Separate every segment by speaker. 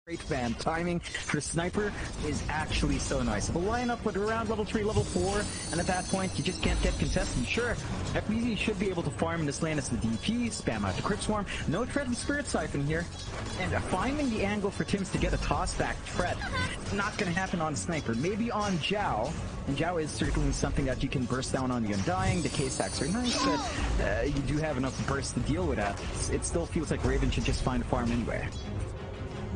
Speaker 1: Great fan. Timing for Sniper is actually so nice. The lineup with around level 3, level 4, and at that point, you just can't get contested. Sure, FBZ should be able to farm in this lane as the DP, spam out the Crypt Swarm, no threat of Spirit Siphon here, and finding the angle for Tims to get a toss back threat. Not gonna happen on Sniper, maybe on Zhao, and Zhao is certainly something that you can burst down on the Undying. The K-stacks are nice, but you do have enough burst to deal with that. It still feels like Raven should just find a farm anyway.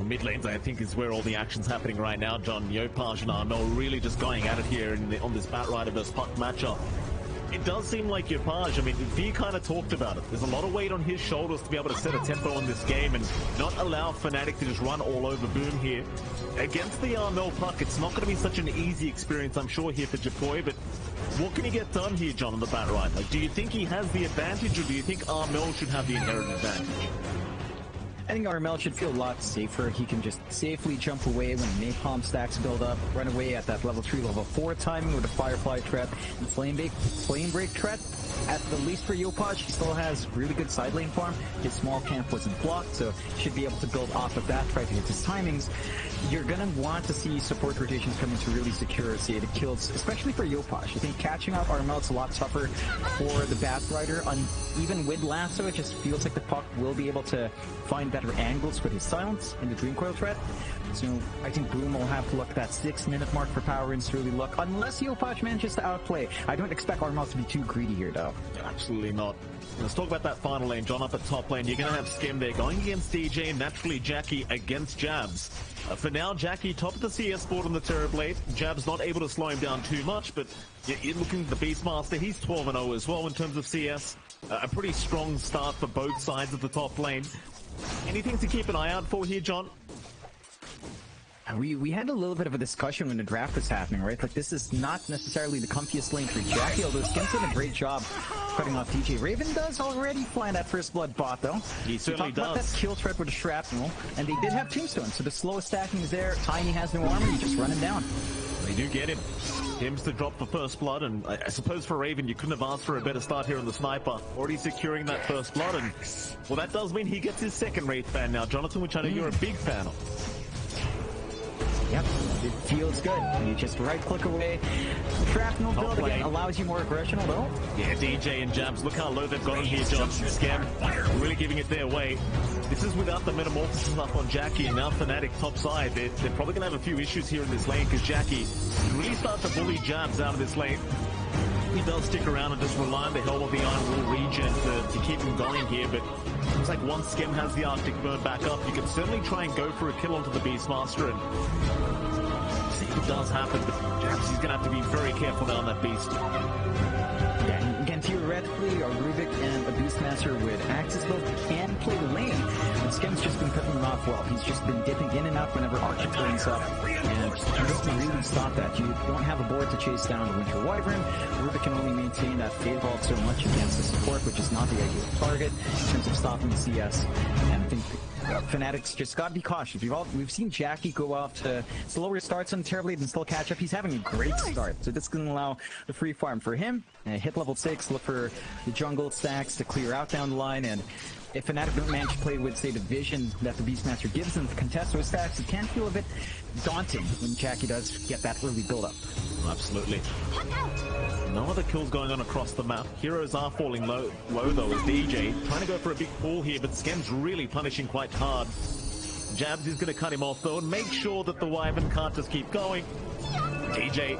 Speaker 2: Mid lanes, I think, is where all the action's happening right now. John, yopaj and Armel really just going at it here on this batrider versus Puck matchup. It does seem like yopaj, I mean, V kind of talked about it. There's a lot of weight on his shoulders to be able to set a tempo on this game and not allow Fnatic to just run all over Boom here. Against the Armel Puck, it's not going to be such an easy experience, I'm sure, here for Japoy, but what can he get done here, John, on the batrider? Like, do you think he has the advantage, or do you think Armel should have the inherent advantage?
Speaker 1: I think Armel should feel a lot safer. He can just safely jump away when napalm stacks build up, run away at that level 3, level 4 timing with a Firefly threat and Flame Break threat. At the least for yopaj, he still has really good side lane farm. His small camp wasn't blocked, so should be able to build off of that, try to hit his timings. You're gonna want to see support rotations coming to really secure associated kills, especially for yopaj. I think catching up Armel is a lot tougher for the batrider. Even with Lasso, it just feels like the Puck will be able to find better angles with his silence and the Dream Coil threat. So I think Boom will have to look at that 6-minute mark for power ins to really look, unless yopaj manages to outplay. I don't expect Armel to be too greedy here, though.
Speaker 2: Absolutely not. Let's talk about that final lane, John, up at top lane. You're going to have Skem there going against DJ, naturally Jackie against Jabs. For now, Jackie top of the CS board on the Terrorblade. Jabs not able to slow him down too much, but you're looking at the Beastmaster. He's 12-0 as well in terms of CS. A pretty strong start for both sides of the top lane. Anything to keep an eye out for here, John?
Speaker 1: We had a little bit of a discussion when the draft was happening, right? Like, this is not necessarily the comfiest lane for Jackie, although Skim's done a great job cutting off DJ. Raven does already fly that first blood bot, though.
Speaker 2: He certainly does.
Speaker 1: About that kill threat with a shrapnel, and they did have Tombstone, so the slowest stacking is there. Tiny has no armor, you just run him down.
Speaker 2: They do get him. Tims to drop the first blood, and I suppose for Raven, you couldn't have asked for a better start here on the Sniper. Already securing that first blood, and well, that does mean he gets his second Wraith fan now, Jonathan, which I know you're a big fan of.
Speaker 1: Yep, it feels good. You just right-click away. Shrapnel build again allows you more aggression, although.
Speaker 2: Yeah, DJ and Jabs, look how low they've got him here, John. Skem, really giving it their way. This is without the Metamorphosis up on Jackie, and now Fnatic top side. They're probably going to have a few issues here in this lane, because Jackie really starts to bully Jabs out of this lane. He does stick around and just rely on the Helm of the Iron Wall regen to keep him going here, but it's like once Skem has the Arctic Burn back up, you can certainly try and go for a kill onto the Beastmaster, and see if it does happen, but Jabs, he's going to have to be very careful now on that Beast.
Speaker 1: Yeah, again, theoretically, a Rubik and a Beastmaster with Axis build can play the lane, but Skem's just been cutting him off well. He's just been dipping in and out whenever Archer turns up, and you don't really stop that. You don't have a board to chase down the Winter Wyvern. Rubik can only maintain that Fade Vault so much against the support, which is not the ideal target in terms of stopping the CS, and I think Fnatic's just got to be cautious. We've seen Jackie go off to slower starts on Terrorblade and still catch up. He's having a great start, so this can allow the free farm for him. Hit level 6, look for the jungle stacks to clear out down the line, and if Fnatic don't manage to play with, say, the vision that the Beastmaster gives them to contest those stacks, it can feel a bit daunting when Jackie does get that early build-up.
Speaker 2: Absolutely. No other kills going on across the map. Heroes are falling low though, as DJ trying to go for a big pull here, but Skem's really punishing quite hard. Jabs is going to cut him off though, and make sure that the Wyvern can't just keep going. DJ,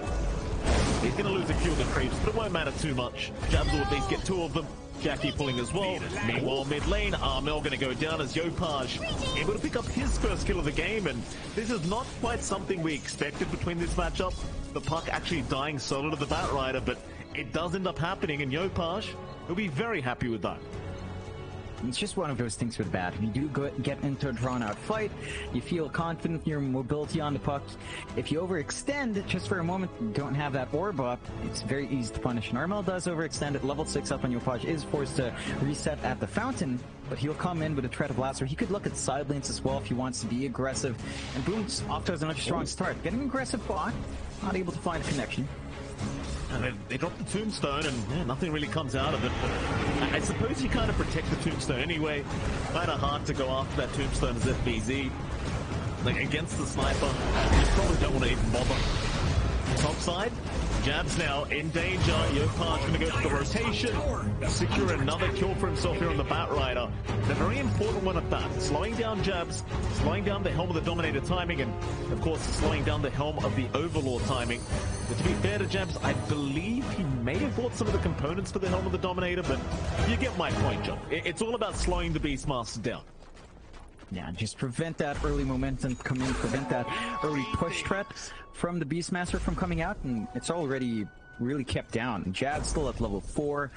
Speaker 2: he's going to lose a few of the creeps, but it won't matter too much. Jabs will at least get 2 of them. Jackie pulling as well. Meanwhile, mid lane, Armel going to go down as yopaj able to pick up his first kill of the game, and this is not quite something we expected between this matchup. The Puck actually dying solo to the batrider, but it does end up happening, and yopaj will be very happy with that.
Speaker 1: It's just one of those things with Bat. If you do get into a drawn-out fight, you feel confident in your mobility on the puck. If you overextend just for a moment, you don't have that orb up, it's very easy to punish. And Armel does overextend at level 6 up on yopaj, is forced to reset at the fountain, but he'll come in with a threat of Lasso. He could look at side lanes as well if he wants to be aggressive. And Boom's off to another strong start. Getting aggressive bot, not able to find a connection.
Speaker 2: And they drop the Tombstone, and nothing really comes out of it. But I suppose you kind of protect the Tombstone anyway. Kind of hard to go after that Tombstone as FBZ. like against the sniper, you probably don't want to even bother. Top side, Jabs now in danger. Yopaj going to go for the rotation, secure another kill for himself here on the batrider. The very important one at that, slowing down Jabs, slowing down the Helm of the Dominator timing, and of course slowing down the Helm of the Overlord timing. But to be fair to Jabs, I believe he may have bought some of the components for the Helm of the Dominator, but you get my point, John. It's all about slowing the Beastmaster down.
Speaker 1: Yeah, just prevent that early momentum coming, prevent that early push threat from the Beastmaster from coming out, and it's already really kept down. Jab's still at level 4,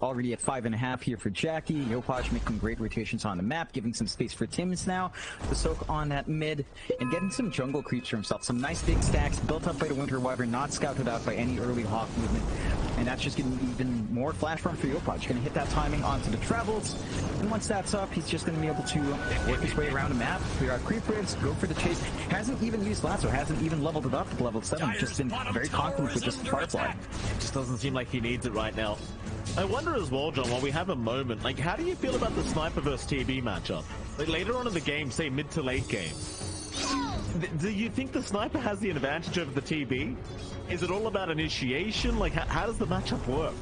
Speaker 1: already at 5.5 here for Jackie. Yopaj making great rotations on the map, giving some space for Tims now to soak on that mid, and getting some jungle creeps for himself. Some nice big stacks built up by the Winter Wyvern, not scouted out by any early Hawk movement. And that's just getting even more flash farm for Yopaj. Gonna hit that timing onto the travels, and once that's up, he's just gonna be able to work his way around the map, clear out creep waves, go for the chase. Hasn't even used lasso, hasn't even leveled it up to level 7. Just been very confident with just Firefly.
Speaker 2: It just doesn't seem like he needs it right now. I wonder as well, John, while we have a moment, like, how do you feel about the Sniper versus TB matchup? Like, later on in the game, say mid to late game, do you think the Sniper has the advantage over the TB? Is it all about initiation? Like, how does the matchup work?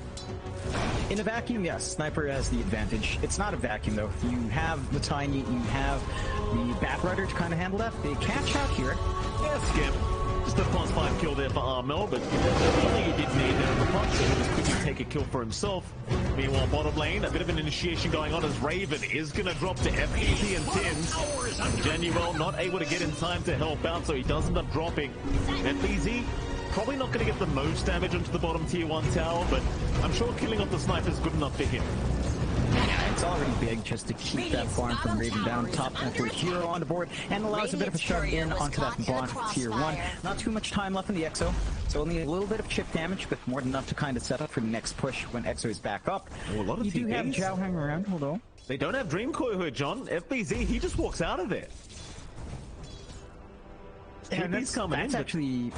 Speaker 1: In a vacuum, yes, Sniper has the advantage. It's not a vacuum, though. You have the Tiny, you have the Batrider to kind of handle that. They catch out here.
Speaker 2: Yeah, Skip. Just a +5 kill there for Armel, but really he did need it in the punch, so he just quickly take a kill for himself. Meanwhile, bottom lane, a bit of an initiation going on as Raven is going to drop to FEZ and Tims. Genuel not able to get in time to help out, so he does end up dropping. FEZ probably not going to get the most damage onto the bottom tier 1 tower, but I'm sure killing off the sniper is good enough for him.
Speaker 1: Yeah, it's already big just to keep that farm from Raven down. Top for hero on the board and allows a bit of a shove in onto that bot tier 1. Not too much time left in the Exo, so only a little bit of chip damage, but more than enough to kind of set up for the next push when Exo is back up.
Speaker 2: Oh, a lot of
Speaker 1: you do have Zhao hanging around, hold on.
Speaker 2: They don't have Dream Coil here, John. FBZ, he just walks out of there.
Speaker 1: And that's actually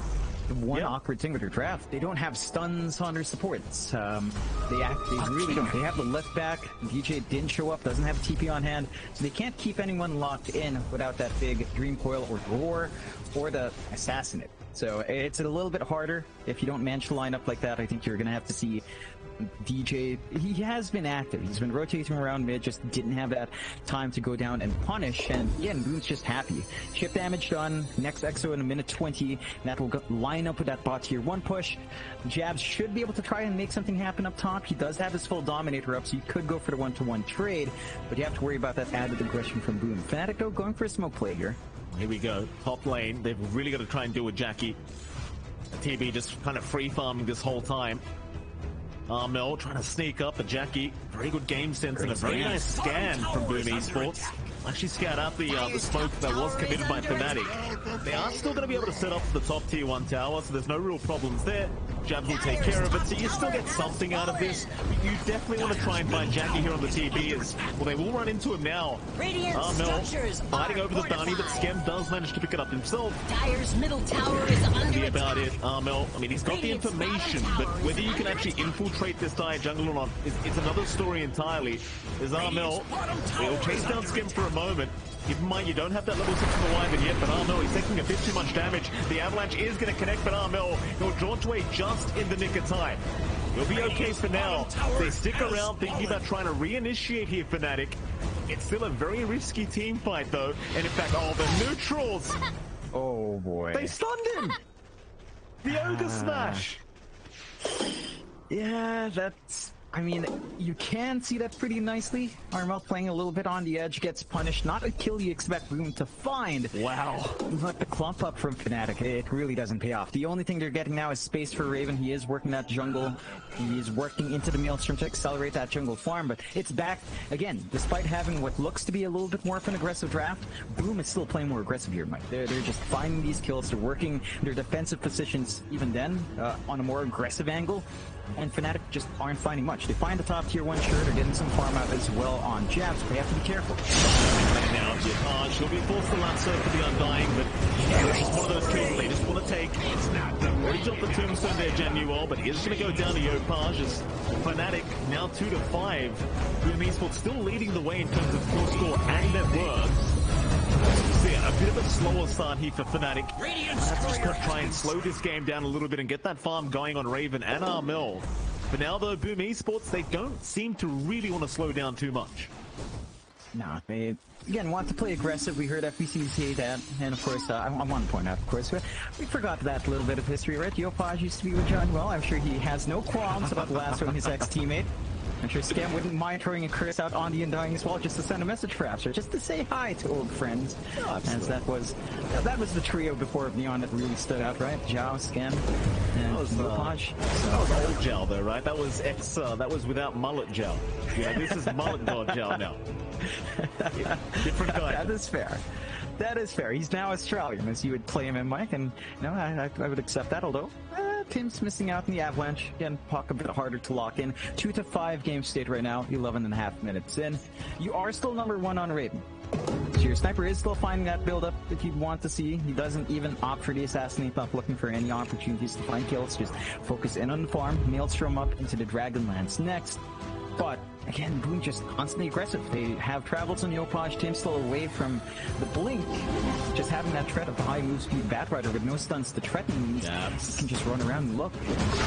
Speaker 1: one awkward thing with their draft. They don't have stuns on their supports. They really don't. They have the left back. DJ didn't show up, doesn't have a TP on hand, so they can't keep anyone locked in without that big Dream Coil or Roar or the Assassinate. So it's a little bit harder if you don't manage to line up like that. I think you're going to have to see DJ, he has been active. He's been rotating around mid, just didn't have that time to go down and punish. And again, Boon's just happy. Chip damage done. Next Exo in a minute 20. And that will line up with that bot tier 1 push. Jabs should be able to try and make something happen up top. He does have his full Dominator up, so you could go for the 1-to-1 trade, but you have to worry about that added aggression from Boon. Fnatic though, going for a smoke play here.
Speaker 2: Here we go. Top lane. They've really got to try and deal with Jackie. TB just kind of free farming this whole time. Armel trying to sneak up, but Jackie, very good game sense and a very nice scan from Boom Esports. Actually scout out the smoke that was committed by Fnatic. They are still going to be able to set up the top tier 1 tower, so there's no real problems there. Jabs will take care of it, so you still get something out of this. But you definitely want to try and find Jackie here on the TB as, well, they will run into him now. Armel fighting over the bounty, but Skem does manage to pick it up himself.
Speaker 3: Dire's middle tower is under attack.
Speaker 2: About it, Armel, I mean, he's got the information, but whether you can actually infiltrate this Dire jungle or not, it's another story entirely. There's Armel, he'll chase down Skem for a moment. Keep in mind, you don't have that level 6 on the Wyvern yet, but Armel, he's taking a bit too much damage. The avalanche is going to connect, but Armel, he'll drawn away just in the nick of time. He'll be okay for now. They stick around thinking about trying to reinitiate here, Fnatic. It's still a very risky team fight, though. And in fact, oh, the neutrals!
Speaker 1: Oh, boy.
Speaker 2: They stunned him! The Ogre Smash!
Speaker 1: Yeah, that's... I mean, you can see that pretty nicely. Armel playing a little bit on the edge, gets punished. Not a kill you expect Boom to find.
Speaker 2: Wow.
Speaker 1: But the clump up from Fnatic, it really doesn't pay off. The only thing they're getting now is space for Raven. He is working that jungle. He is working into the Maelstrom to accelerate that jungle farm, but it's back. Again, despite having what looks to be a little bit more of an aggressive draft, Boom is still playing more aggressive here, Mike. They're just finding these kills. They're working their defensive positions even then on a more aggressive angle. And Fnatic just aren't finding much. They find the top tier 1 sure, they're getting some farm out as well on Jabs, but they have to be careful.
Speaker 2: And now Yopaj, he'll be forced to lasso for the Undying, but this is one of those kills they just want to take. Already dropped the tombstone there, Genuel, but he is going to go down to Yopaj as Fnatic now 2-5. Boom Esports still leading the way in terms of kill score and net worth. See, a bit of a slower start here for Fnatic. That's just going to try and slow this game down a little bit and get that farm going on Raven and Armel. But now, though, Boom Esports, they don't seem to really want to slow down too much.
Speaker 1: No, they, again, want to play aggressive. We heard FBC say that. And, of course, I want to point out, of course, we forgot that little bit of history, right? Yopaj used to be with John. Well, I'm sure he has no qualms about the last one, his ex-teammate. I'm sure Scam wouldn't mind throwing a curse out on the Undying as well, just to send a message perhaps, or just to say hi to old friends.
Speaker 2: Oh,
Speaker 1: as that was the trio before Neon that really stood out, right? Zhao, Scam, and Yopaj.
Speaker 2: That was old Zhao though, right? That was that was without mullet Zhao. Yeah, this is mullet god Zhao now. Different guy.
Speaker 1: That is fair. That is fair. He's now Australian, as you would claim him, Mike, and no, I would accept that, although Tim's missing out in the Avalanche. Again, Puck a bit harder to lock in. 2-5 game state right now, 11.5 minutes in. You are still number 1 on Raven. So your sniper is still finding that build-up that you'd want to see. He doesn't even opt for the assassinate, not looking for any opportunities to find kills. Just focus in on the farm, Maelstrom up into the Dragonlance next. But again, Boom just constantly aggressive. They have travels on Yopaj. Tim still away from the blink. Just having that threat of the high move speed batrider with no stuns to threaten. He can just run around and look.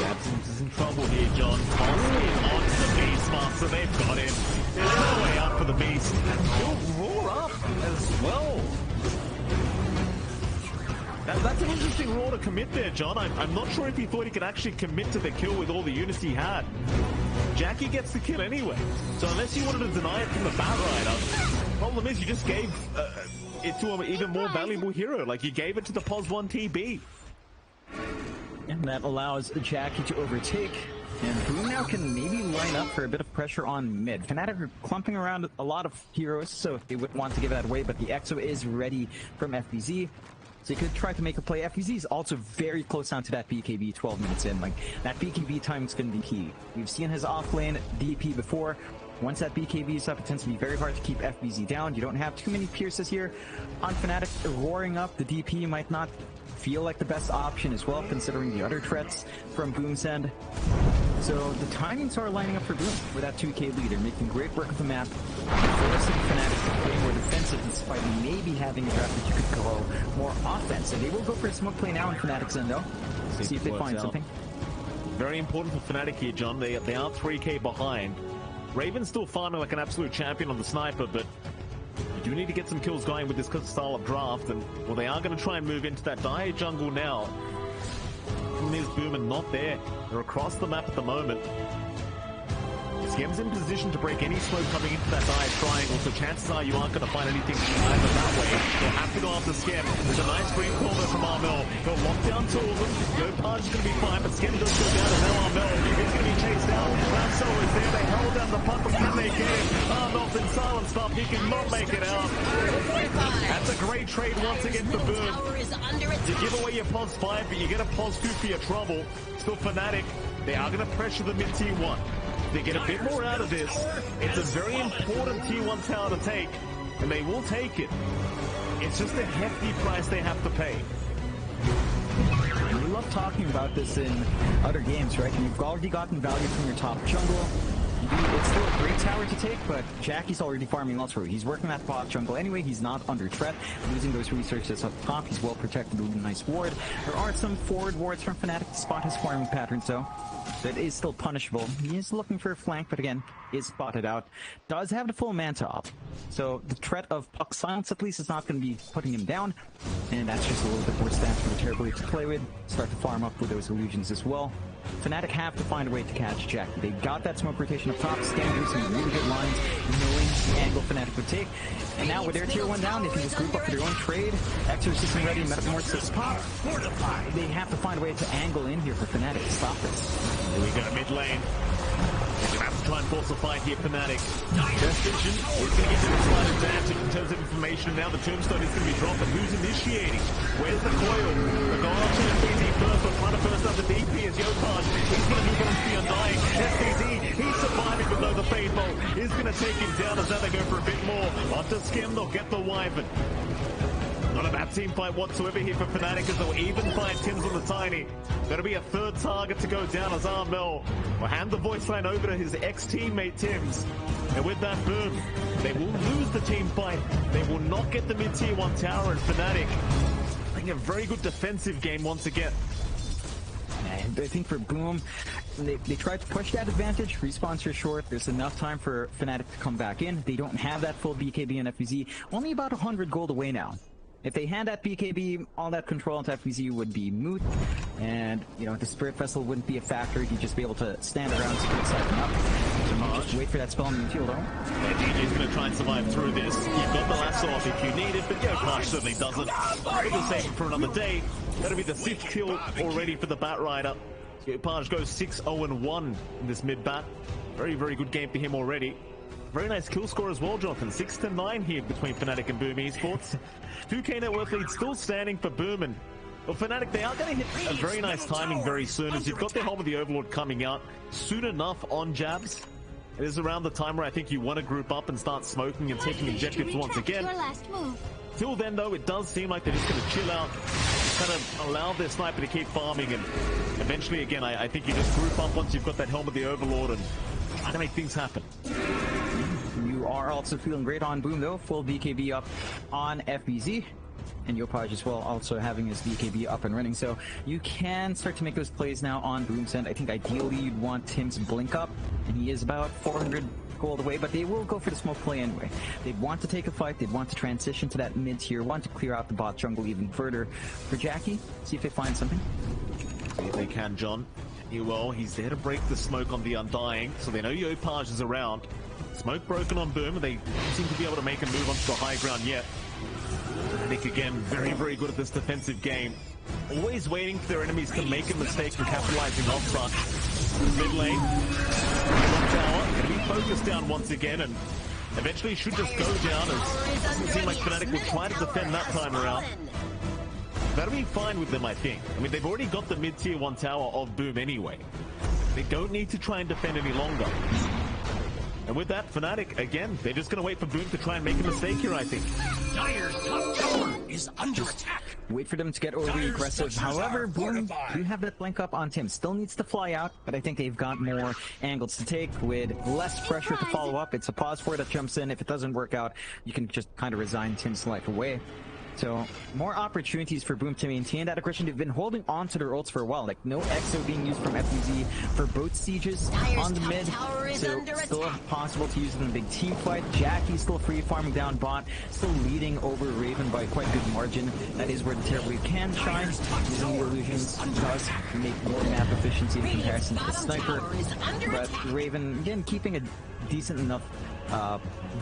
Speaker 2: Jabs is in trouble here, John. Onto the Beastmaster. They've got him. There's no way out for the Beast. He'll roar up as well. That's an interesting roar to commit there, John. I'm not sure if he thought he could actually commit to the kill with all the units he had. Jackie gets the kill anyway. So unless you wanted to deny it from the batrider, problem is you just gave it to an even more valuable hero. Like you gave it to the POS1 TB.
Speaker 1: And that allows Jackie to overtake. And Boom now can maybe line up for a bit of pressure on mid. Fnatic are clumping around a lot of heroes, so they wouldn't want to give that away, but the EXO is ready from FBZ. So you could try to make a play. FBZ is also very close down to that BKB 12 minutes in. Like, that BKB time is going to be key. We've seen his offlane DP before. Once that BKB is up, it tends to be very hard to keep FBZ down. You don't have too many pierces here. On Fnatic, roaring up, the DP might not feel like the best option as well, considering the other threats from Boom's end. So the timings are lining up for Boom with that 2K lead. They're making great work of the map, forcing Fnatic to play more defensive despite maybe having a draft that you could go more offensive. They will go for a smoke play now in Fnatic's end though. See if they find something.
Speaker 2: Very important for Fnatic here, John. They are 3K behind. Raven's still farming like an absolute champion on the sniper, but you do need to get some kills going with this style of draft, and well, they are going to try and move into that dire jungle now. There's Boom and not there. They're across the map at the moment. Skem's in position to break any smoke coming into that dire triangle, so chances are you aren't going to find anything either that way. They'll have to go after Skem. There's a nice green call there from Armel. He'll lock down two of them. Yopaj is going to be fine, but Skem does go down, and now Armel is going to be chased out. Lasso is there. They held down the puck, but can they get him? Armel's in silent stop. He cannot make it out. That's a great trade once again for Boom. You give away your POS 5, but you get a POS 2 for your trouble. Still Fnatic, they are going to pressure the mid-tier 1. They get a bit more out of this. It's a very important tier 1 tower to take, and they will take it. It's just a hefty price they have to pay.
Speaker 1: We love talking about this in other games, right? And you've already gotten value from your top jungle. It's still a great tower to take, but Jackie's already farming elsewhere. He's working that bot jungle anyway. He's not under threat. Losing those resources up top, he's well protected with a nice ward. There are some forward wards from Fnatic to spot his farming patterns, though. So it is still punishable. He is looking for a flank, but again, is spotted out. Does have the full manta up. So the threat of Puck Silence at least is not going to be putting him down. And that's just a little bit more stats for the Terrible to play with. Start to farm up with those illusions as well. Fnatic have to find a way to catch Jackie. They got that smoke rotation up top, standing through some really good lines, knowing the angle Fnatic would take. And now with their tier 1 down, they can just group up for their own trade. Exorcism ready, Metamorphosis pop. They have to find a way to angle in here for Fnatic to stop this.
Speaker 2: Here we go, mid lane. They're going to have to try and force a fight here, Fnatic. Best vision is going to get them a slight advantage in terms of information. Now the Tombstone is going to be dropped, but who's initiating? Where's the coil? They're going after the DP first, but trying to burst out the DP is Yopaj. He's going to move on to the Undying. SDZ, he's surviving, but no, the Faithful is going to take him down as now they go for a bit more. After Skem, they'll get the Wyvern. Not a bad team fight whatsoever here for Fnatic as they'll even find Tims on the Tiny. That'll be a third target to go down as Armel will hand the voice line over to his ex-teammate Tims. And with that, Boom They will lose the team fight. They will not get the mid-tier 1 tower, and Fnatic playing a very good defensive game once again.
Speaker 1: And I think for Boom, they tried to push that advantage. Respawns are short. There's enough time for Fnatic to come back in. They don't have that full BKB and FBZ. Only about 100 gold away now. If they had that BKB, all that control into FBZ would be moot. And, you know, the Spirit Vessel wouldn't be a factor. You'd just be able to stand around, Spirit Siphon up. So you just wait for that spell in the field, though.
Speaker 2: Yeah, DJ's going to try and survive through this. You've got the lasso off if you need it, but yopaj certainly doesn't. We'll save it for another day. That'll be the 6th kill already for the batrider. yopaj goes 6-0-1 in this mid-bat. Very, very good game for him already. Very nice kill score as well, Jonathan. 6-9 here between Fnatic and Boom Esports. 2k net worth lead still standing for Boom, and well, Fnatic, they are going to hit a very nice timing very soon, as you've got their Helm of the Overlord coming out soon enough on Jabs. It is around the time where I think you want to group up and start smoking and taking objectives once again. Till then, though, it does seem like they're just going to chill out, kind of allow their sniper to keep farming, and eventually, again, I think you just group up once you've got that Helm of the Overlord and try to make things happen.
Speaker 1: You are also feeling great on Boom, though. Full BKB up on FBZ. And yopaj as well, also having his BKB up and running. So you can start to make those plays now on Boom's end. I think ideally you'd want Tim's blink up, and he is about 400 gold away, but they will go for the smoke play anyway. They'd want to take a fight. They'd want to transition to that mid-tier 1 to clear out the bot jungle even further. For Jackie, see if they find something.
Speaker 2: See if they can, John. Well, he's there to break the smoke on the Undying, so they know yopaj is around. Smoke broken on Boom, and they don't seem to be able to make a move onto the high ground yet. Nick again, very, very good at this defensive game. Always waiting for their enemies to make a mistake and capitalizing off such. Mid lane, one tower, going to be focused down once again, and eventually should just go down, as it doesn't seem like Fnatic will try to defend that time around. That'll be fine with them, I think. I mean, they've already got the mid-tier 1 tower of Boom anyway. They don't need to try and defend any longer. And with that, Fnatic, again, they're just going to wait for Boom to try and make a mistake here, I think.
Speaker 4: Dire's top tower is under attack.
Speaker 1: Wait for them to get overly aggressive. However, Boom do have that blink up on Tim. Still needs to fly out, but I think they've got more angles to take with less pressure to follow up. It's a pause for it that jumps in. If it doesn't work out, you can just kind of resign Tim's life away. So, more opportunities for Boom to maintain that aggression. They've been holding on to their ults for a while. Like, no EXO being used from FBZ for both sieges on the mid. So, still possible to use it in a big team fight. Jackie's still free farming down bot. Still leading over Raven by quite a good margin. That is where the Terrorblade can shine. Using the illusions does make more map efficiency in comparison to the sniper. But Raven, again, keeping a decent enough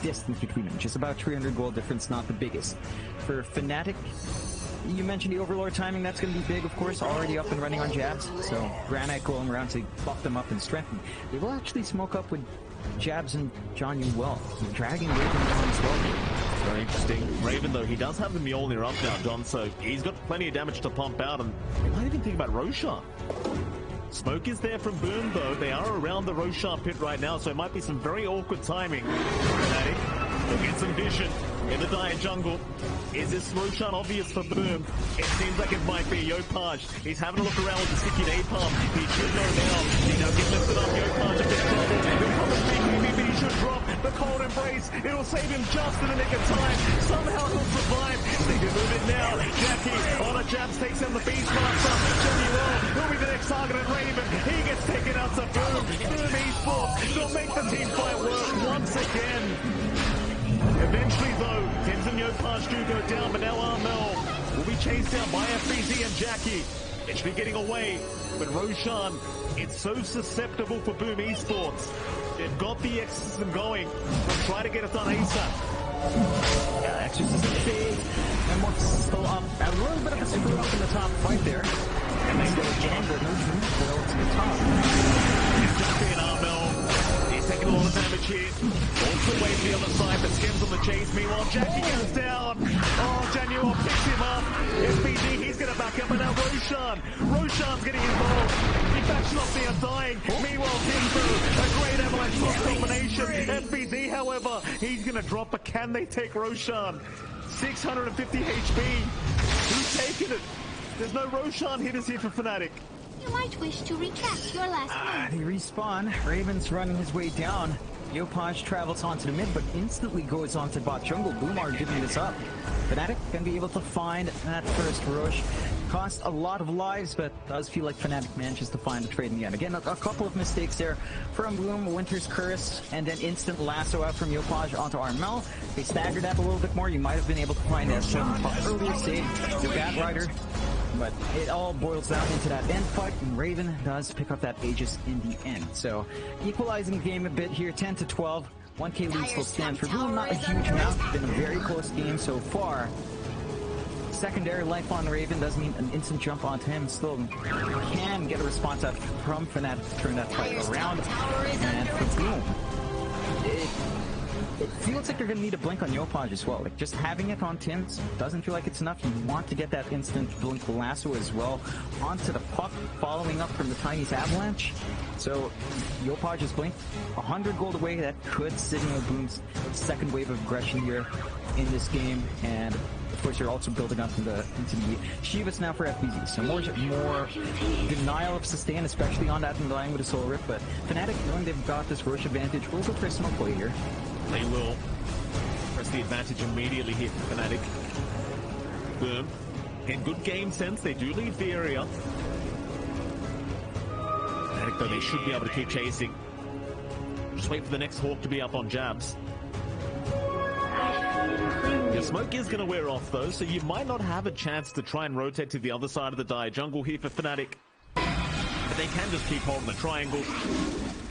Speaker 1: distance between them. Just about 300 gold difference, not the biggest. For Fnatic, you mentioned the Overlord timing. That's going to be big, of course. Already up and running on Jabs. So Granite going around to buff them up and strengthen. They will actually smoke up with Jabs and John Yu well. Dragging Raven down as well.
Speaker 2: Very interesting. Raven, though, he does have the Mjolnir up now, John, so he's got plenty of damage to pump out, and they might even think about Roshan. Smoke is there from Boom, though. They are around the Roshan pit right now, so it might be some very awkward timing. Fnatic will get some vision in the dire jungle. Is this Roshan obvious for Boom? It seems like it might be. yopaj, he's having a look around with the sticky napalm. He should go down. He now gets lifted up. yopaj a bit of trouble. He'll probably maybe he should drop. The cold embrace. It'll save him just in the nick of time. Somehow he'll survive. They can move it now. Jackie on a Jabs takes down the Beastmaster. He'll be the next target at Raven. He gets taken out to Boom. Boom Esports. They'll make the team fight work once again. Eventually, though, Tims and yopaj do go down, but now Armel will be chased down by FBZ and Jackie. Eventually getting away, but Roshan, it's so susceptible for Boom Esports. They've got the Exorcism going. They'll try to get it done ASAP.
Speaker 1: Yeah, Exorcism big. And what's still up. A little bit of a screw up in the top fight there. And then goes Jango, no true foil to the top.
Speaker 2: Jackie and Armel, he's taking a lot of damage here. Also away to the other side, but Skims on the chase. Meanwhile, Jackie goes down. Oh, Januar picks him up. SPG, he's going to back up, and now Roshan's getting involved. He backs off the Undying. Meanwhile, Timbu, a great avalanche block combination. FBZ, however, he's going to drop, but can they take Roshan? 650 HP. Who's taking it? There's no Roshan hitters here for Fnatic.
Speaker 3: You might wish to retract your last move.
Speaker 1: They respawn. Raven's running his way down. Yopaj travels onto the mid, but instantly goes onto bot jungle. Boom are giving this up. Fnatic can be able to find that first rush. Cost a lot of lives, but does feel like Fnatic manages to find the trade in the end. Again, a couple of mistakes there from Boom, Winter's Curse, and then instant lasso out from Yopaj onto Armel. They staggered that a little bit more. You might have been able to find that earlier save, your batrider. But it all boils down into that end fight, and Raven does pick up that Aegis in the end. So, equalizing the game a bit here, 10-12. 1k lead still stands for Boom, not a huge amount. Been a very close game so far. Secondary life on Raven does mean an instant jump onto him. Still can get a response out from Fnatic to turn that fight around. And for Boom, it feels like you're going to need a blink on Yopaj as well. Like, just having it on Tims doesn't feel like it's enough. You want to get that instant blink lasso as well onto the puck, following up from the Tiny's avalanche. So, Yopaj's blink, 100 gold away. That could signal Boom's second wave of aggression here in this game. And of course, you're also building up into the Shivas now for FBZ. So more denial of sustain, especially on that Undying with a Soul Rip. But Fnatic, knowing they've got this rush advantage, will go for smoke play here.
Speaker 2: They will press the advantage immediately here for Fnatic. Boom. In good game sense, they do leave the area. Fnatic, though, they should be able to keep chasing. Just wait for the next Hawk to be up on jabs. The smoke is going to wear off, though, so you might not have a chance to try and rotate to the other side of the Dire jungle here for Fnatic. But they can just keep holding the triangle.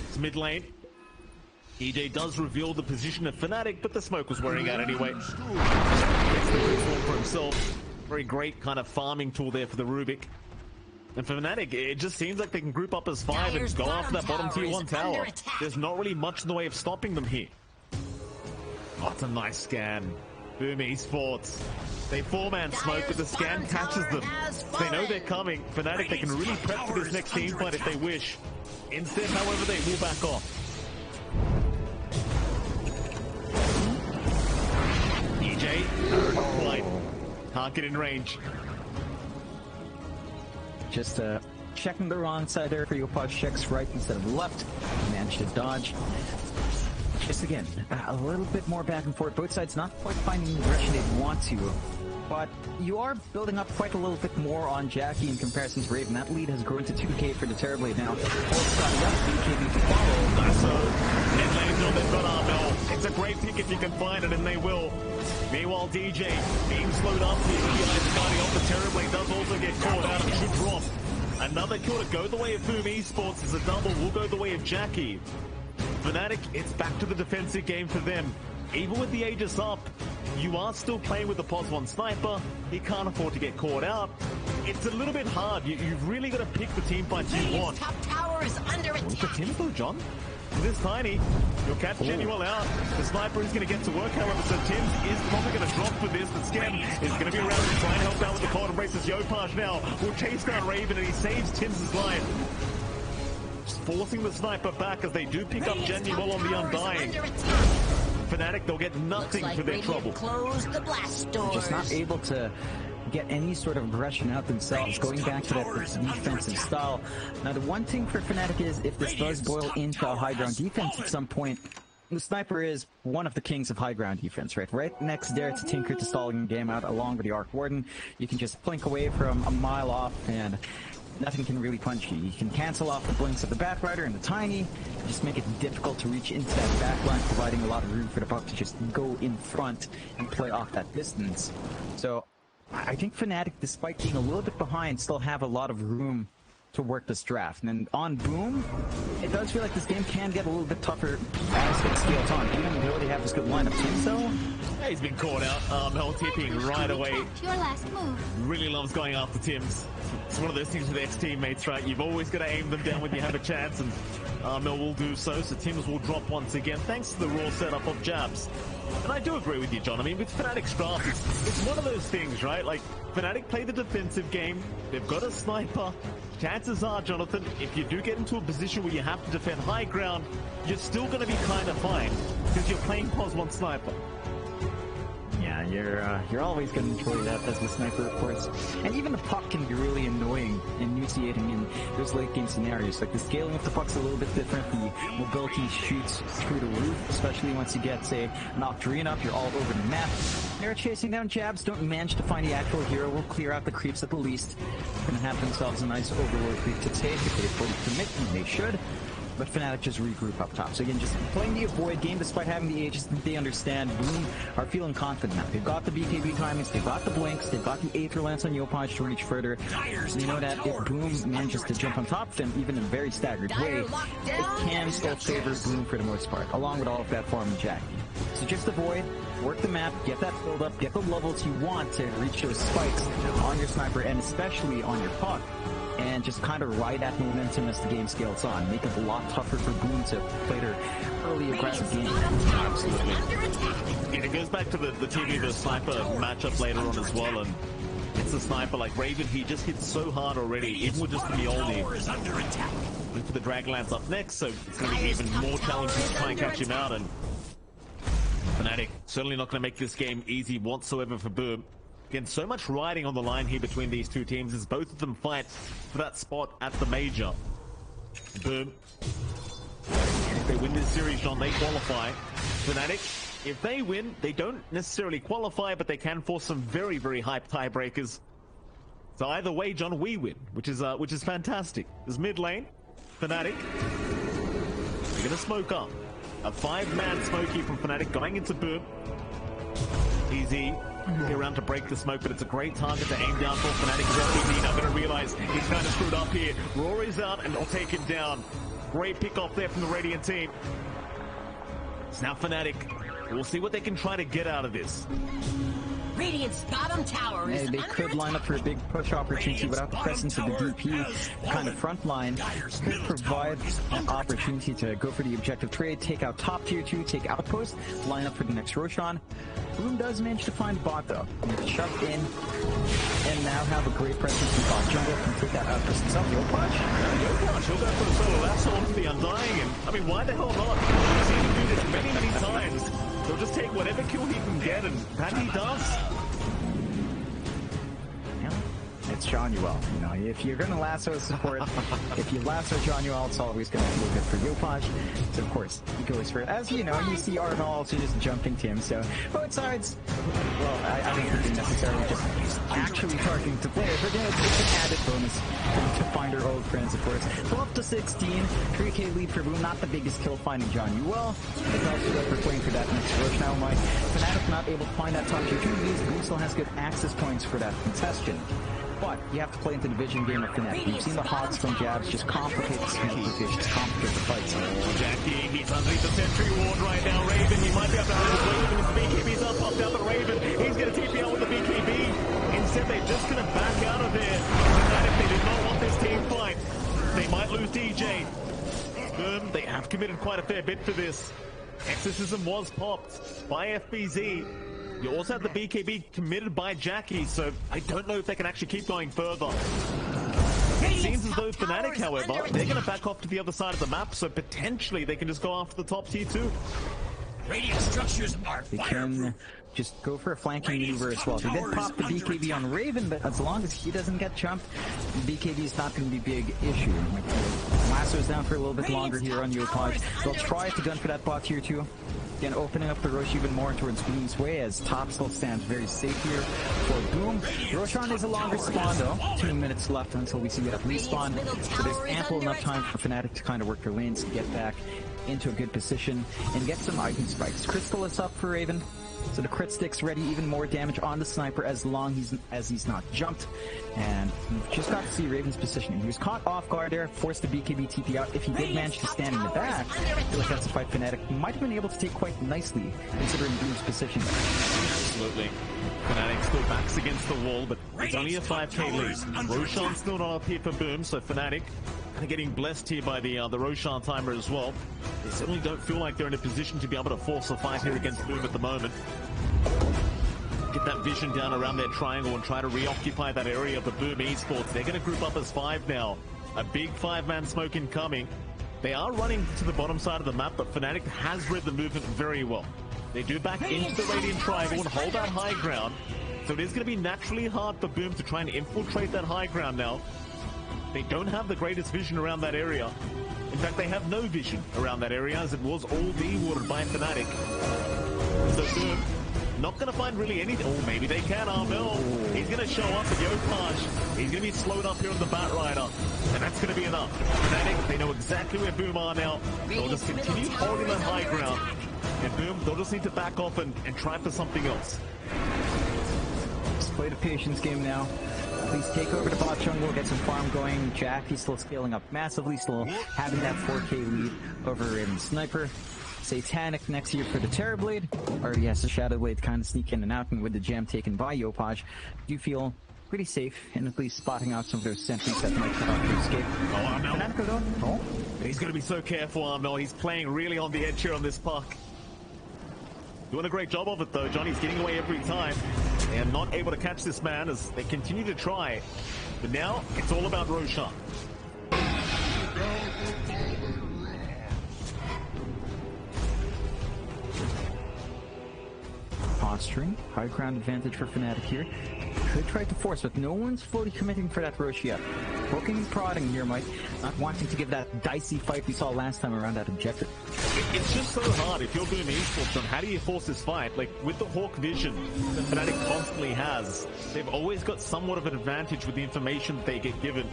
Speaker 2: It's mid lane. EJ does reveal the position of Fnatic, but the smoke was wearing out anyway. Gets the reform for himself. Very great kind of farming tool there for the Rubik. And for Fnatic, it just seems like they can group up as 5 and go after that bottom tier 1 tower. There's not really much in the way of stopping them here. Oh, it's a nice scan. Boom Esports. They 4-man smoke, but the scan catches them. They know they're coming. Fnatic, they can really prep for this next team fight if they wish. Instead, however, they will back off. EJ, not quite. Can't get in range.
Speaker 1: Just checking the wrong side there for Yopaj. Checks right instead of left. Managed to dodge. Just again, a little bit more back and forth. Both sides not quite finding the direction they want to. But you are building up quite a little bit more on Jackie in comparison to Raven. That lead has grown to 2k for the Terrorblade now.
Speaker 2: Mid lane, no, they've got Armel. It's a great pick if you can find it, and they will. Meanwhile, DJ being slowed up here. The ice guarding off the Terrorblade does also get caught out. It should drop. Another kill to go the way of Boom Esports as a double will go the way of Jackie. Fnatic, it's back to the defensive game for them. Even with the Aegis up, you are still playing with the +1 sniper. You can't afford to get caught out. It's a little bit hard. You've really got to pick the team fights you want.
Speaker 3: Top tower is under attack.
Speaker 2: Look at Tim though, John. This Tiny, you'll catch Genuel out. The sniper is going to get to work, however, so Tims is probably going to drop for this, but Skem is going to be around to try and help out with the cold embraces. Yopaj now will chase down Raven, and he saves Tims' life. Just forcing the sniper back as they do pick up Genuel on the Undying. Fnatic, they'll get nothing for their trouble.
Speaker 3: Close the blast doors.
Speaker 1: Just not able to get any sort of aggression out themselves, going back to that defensive style. Now, the one thing for Fnatic is, if this does boil into a high ground defense at some point, the sniper is one of the kings of high ground defense, right? Right next there to Tinker to stalling the game out along with the Arc Warden. You can just blink away from a mile off and nothing can really punch you. You can cancel off the blinks of the Batrider and the Tiny, just make it difficult to reach into that backline, providing a lot of room for the puck to just go in front and play off that distance. So I think Fnatic, despite being a little bit behind, still have a lot of room to work this draft. And then on Boom, it does feel like this game can get a little bit tougher as it scales on. Even though they have this good lineup too, so
Speaker 2: he's been caught out. Mel tipping right away.
Speaker 3: Your last move.
Speaker 2: Really loves going after Tims. It's one of those things with ex-teammates, right? You've always got to aim them down when you have a chance, and Mel will do so. So Tims will drop once again, thanks to the raw setup of jabs. And I do agree with you, John. I mean, with Fnatic's draft, it's one of those things, right? Like, Fnatic play the defensive game. They've got a sniper. Chances are, Jonathan, if you do get into a position where you have to defend high ground, you're still going to be kind of fine because you're playing +1 sniper.
Speaker 1: yeah, you're always going to enjoy that as the sniper, of course. And even the puck can be really annoying and enunciating in those late game scenarios. Like the scaling of the puck's a little bit different. The mobility shoots through the roof, especially once you get, say, an Octarine up, you're all over the map. They're chasing down jabs, don't manage to find the actual hero, will clear out the creeps at the least. Gonna have themselves a nice overlord creep to take if they fully commit, and they should. But Fnatic just regroup up top. So again, just playing the avoid game despite having the ages. They understand. Boom are feeling confident now. They've got the BKB timings, they've got the blinks, they've got the Aether Lance on Yopaj to reach further. You know that if Boom manages to jump on top of them, even in a very staggered way, it can still favor Boom for the most part, along with all of that farm and Jackie. So just avoid, work the map, get that filled up, get the levels you want to reach those spikes on your sniper and especially on your puck. And just kind of ride that momentum as the game scales on. Make it a lot tougher for Boom to play their early aggressive game.
Speaker 2: Absolutely. And it goes back to the TV versus sniper matchup later on as well. And it's a sniper like Raven, he just hits so hard already, even with just the Mjolnir. Look for the Dragonlance up next, so it's going to be even more challenging to try and catch him out. And Fnatic certainly not going to make this game easy whatsoever for Boom. Again, so much riding on the line here between these two teams as both of them fight for that spot at the major. Boom. If they win this series, John, they qualify. Fnatic, if they win, they don't necessarily qualify, but they can force some very, very hype tiebreakers. So either way, John, we win, which is fantastic. There's mid lane, Fnatic. They're gonna smoke up. A 5-man smoky from Fnatic going into Boom. Easy. Around to break the smoke, but it's a great target to aim down for Fnatic. He's now going to realize he's kind of screwed up here. Rory's out and they'll take him down. Great pick off there from the Radiant team. It's now Fnatic. We'll see what they can try to get out of this.
Speaker 3: Radiant's bottom tower is
Speaker 1: they could line up for a big push opportunity without the presence of the DP kind of front line. Could provide an opportunity to go for the objective trade, take out top tier 2, take outpost, line up for the next Roshan. Boom does manage to find bot though. Shoved in, and now have a great presence in bot jungle. Can take that outpost himself. Yopaj?
Speaker 2: Yopaj, he'll go for the solo lasso onto the Undying, and I mean, why the hell not? We've seen him do this many, many times. He'll just take whatever kill he can get, and that he does.
Speaker 1: It's Jonuel. You know, if you're going to lasso support, if you lasso Jonuel, it's always going to feel good for Yopaj. So, of course, he goes for it. As you know, you see Arnold also just jumping to him. So, both sides, well, I don't think they're necessarily just actually targeting to play, but it's an added bonus to find our old friends, of course. 12 to 16, 3k lead for Boom. Not the biggest kill finding Jonuel. But also that we're playing for that next rush now. Mike, Fnatic not able to find that top tier 2. Boom still has good access points for that contestant. But you have to play into the vision game of Fnatic. You've seen the hots from jabs just complicate the positions, complicate the fights.
Speaker 2: Jackie, he's underneath the sentry ward right now. Raven, he might be able to have his way with his BKB's up, popped out, but Raven, he's going to TP out with the BKB. Instead, they're just going to back out of there. Fnatic, they did not want this team fight. They might lose DJ. Boom, they have committed quite a fair bit for this. Exorcism was popped by FBZ. You also have the BKB committed by Jackie, so I don't know if they can actually keep going further. It seems as though Fnatic, however, they're going to back off to the other side of the map, so potentially they can just go after the top tier 2.
Speaker 4: Radiant structures are
Speaker 1: They can just go for a flanking maneuver as well. They did pop the BKB on Raven, but as long as he doesn't get jumped, the BKB is not going to be a big issue. Lasso's down for a little bit longer here on Yopaj. They'll try to gun for that bot tier 2. Again, opening up the Rosh even more towards Boom's way as top still stands very safe here for Boom. Roshan is a longer spawn though. 2 minutes left until we see that respawn. So there's ample enough time for Fnatic to kind of work their lanes to get back into a good position and get some item spikes. Crystal is up for Raven. So the crit stick's ready, even more damage on the sniper as long as he's not jumped. And you've just got to see Raven's positioning. He was caught off guard there, forced the BKB TP out. If he did manage to stand in the back, the defensive fight Fnatic might have been able to take quite nicely, considering Boom's position.
Speaker 2: Absolutely. Fnatic still backs against the wall, but it's only a 5k lead. Roshan's still not up here for Boom, so Fnatic kind of getting blessed here by the Roshan timer as well. They certainly don't feel like they're in a position to be able to force a fight here against Boom at the moment. Get that vision down around their triangle and try to reoccupy that area for Boom Esports. They're going to group up as 5 now. A big 5-man smoke incoming. They are running to the bottom side of the map, but Fnatic has read the movement very well. They do back into the Radiant Triangle and hold that high ground. So it is going to be naturally hard for Boom to try and infiltrate that high ground now. They don't have the greatest vision around that area. In fact, they have no vision around that area as it was all de-watered by Fnatic. So Boom, not going to find really anything. Oh, maybe they can. Armel, he's going to show up at yopaj. He's going to be slowed up here on the batrider. And that's going to be enough. Fnatic, they know exactly where Boom are now. They'll just continue holding that high ground. And Boom, they'll just need to back off and try for something else.
Speaker 1: Just play the patience game now. Please take over the bot jungle, get some farm going. Jackie's still scaling up massively, still having that 4K lead over Raven's Sniper. Satanic next year for the Terrorblade. Already has the Shadow Blade kind of sneak in and out, and with the gem taken by yopaj, do feel pretty safe in at least spotting out some of those sentries that might cut off their escape.
Speaker 2: Oh, Armel.
Speaker 1: Fnatic though? Oh.
Speaker 2: He's going to be so careful, Armel. He's playing really on the edge here on this puck. Doing a great job of it though. Johnny's getting away every time. They are not able to catch this man as they continue to try. But now it's all about Roshan.
Speaker 1: Posturing, high ground advantage for Fnatic here. Could try to force, but no one's fully committing for that rush yet. Poking and prodding here, Mike. Not wanting to give that dicey fight we saw last time around that objective.
Speaker 2: It's just so hard if you're doing esports, and how do you force this fight? Like, with the Hawk vision that Fnatic constantly has, they've always got somewhat of an advantage with the information that they get given.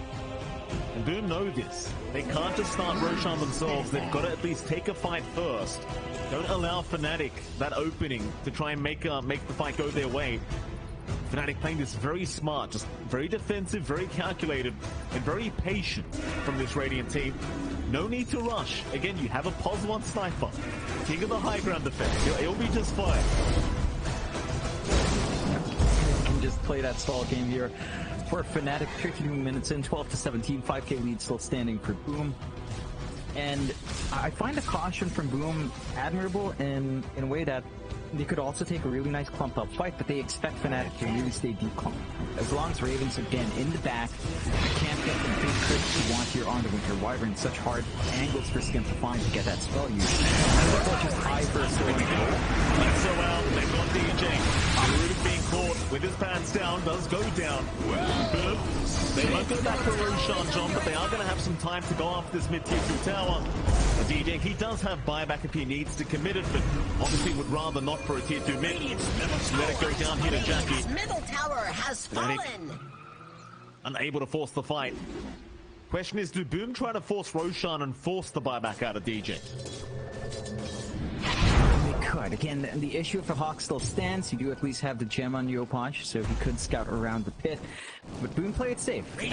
Speaker 2: And Boom know this. They can't just start Roshan themselves. They've got to at least take a fight first. Don't allow Fnatic that opening to try and make the fight go their way. Fnatic playing this very smart, just very defensive, very calculated, and very patient from this Radiant team. No need to rush. Again, you have a +1 sniper. King of the high ground defense. He'll be just fine.
Speaker 1: You can just play that stall game here for Fnatic. 13 minutes in, 12-17, 5K lead still standing for Boom. And I find the caution from Boom admirable in a way that they could also take a really nice clumped up fight, but they expect Fnatic to really stay deep clumped. As long as Ravens, again, in the back, can't get the big crits you want here on the Winter Wyvern. Such hard angles for Skim to find to get that spell used. And just high first.
Speaker 2: That's so out. They've got DJ. Rudy being caught with his pants down, does go down. Boom. They won't go back for Roshan, John, but they are going to have some time to go after this mid-tier 2 tower. DJ, he does have buyback if he needs to commit it, but obviously would rather not for a tier 2 mid. Let it go down here to Jackie.
Speaker 3: Middle tower has fallen.
Speaker 2: Unable to force the fight. Question is, do Boom try to force Roshan and force the buyback out of DJ?
Speaker 1: They could. Again, the issue if the Hawk still stands, you do at least have the gem on yopaj, so he could scout around the pit. But Boom play it safe. They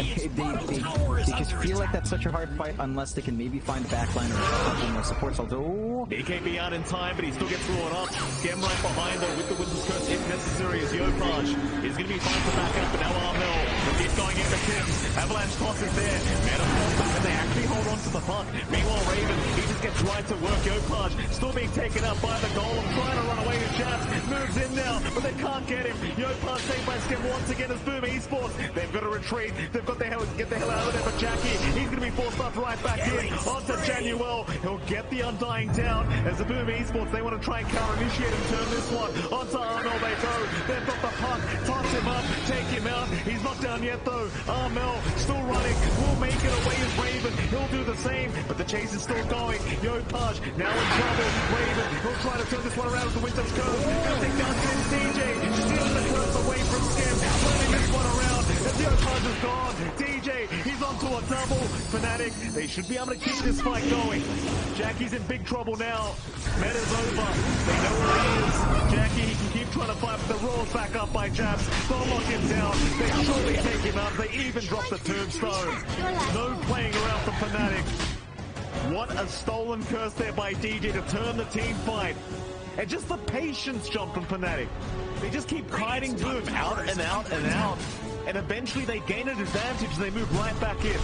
Speaker 1: just feel like that's such a hard fight unless they can maybe find a backline or a couple more supports, although...
Speaker 2: BKB out in time, but he still gets drawn up. Skem right behind though with the Witness Curse if necessary as yopaj is going to be fine to back up, but now Armel will keep going into Kim. Avalanche toss is there. Meta and they actually hold on to the puck. Meanwhile, Raven, he just gets right to work. yopaj still being taken up by the Golem, trying to run away to Jabs. Moves in now, but they can't get him. yopaj saved by Skem once again as Boom Esports. They've got to retreat. They've got to get the hell out of there. But Jackie, he's going to be forced up right back in. Onto Januel. He'll get the Undying down. As the Boom Esports, they want to try and counter-initiate and turn this one. Onto Armel they go. They've got the puck. Toss him up. Take him out. He's not down yet though. Armel still running. Will make it away as Raven. He'll do the same. But the chase is still going. yopaj now in trouble. Raven will try to turn this one around with the Winter's Curse. Nothing down to DJ. Stealing the curse away from Skim. Turning this one around. As yopaj is gone. DJ, he's onto a double. Fnatic, they should be able to keep this fight going. Jackie's in big trouble now. Meta's over. They know where he is. Jackie, he can keep trying to fight, but the roar's back up by Jabs. They'll lock him down. They surely take him out. They even drop the tombstone. No playing around for Fnatic. What a stolen curse there by DJ to turn the team fight. And just the patience jump from Fnatic. They just keep kiting Boom out and out and out. And eventually they gain an advantage and they move right back in.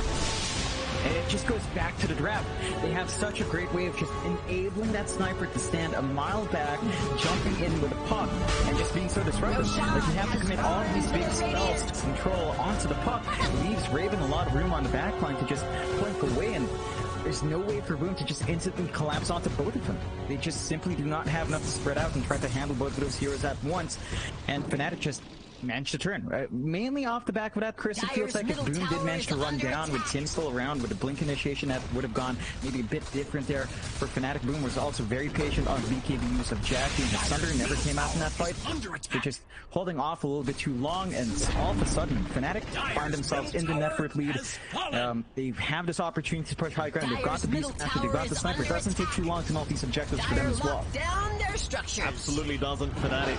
Speaker 1: And it just goes back to the draft. They have such a great way of just enabling that sniper to stand a mile back, jumping in with a puck, and just being so disruptive. Like you have to commit all of these big spells to control onto the puck. It leaves Raven a lot of room on the backline to just blink away, and there's no way for Boom to just instantly collapse onto both of them. They just simply do not have enough to spread out and try to handle both of those heroes at once. And Fnatic just managed to turn. Mainly off the back of that, Chris, it feels like if Boom did manage to run down with Tim still around with a blink initiation, that would have gone maybe a bit different there for Fnatic. Boom was also very patient on BKB use of Jackie, and the Thunder never came out in that fight. They're just holding off a little bit too long, and all of a sudden, Fnatic find themselves in the network lead. They have this opportunity to push high ground. They've got the Beastmaster, they've got the Sniper. It doesn't take too long to null these objectives for them as well.
Speaker 3: Down their structures.
Speaker 2: Absolutely doesn't. Fnatic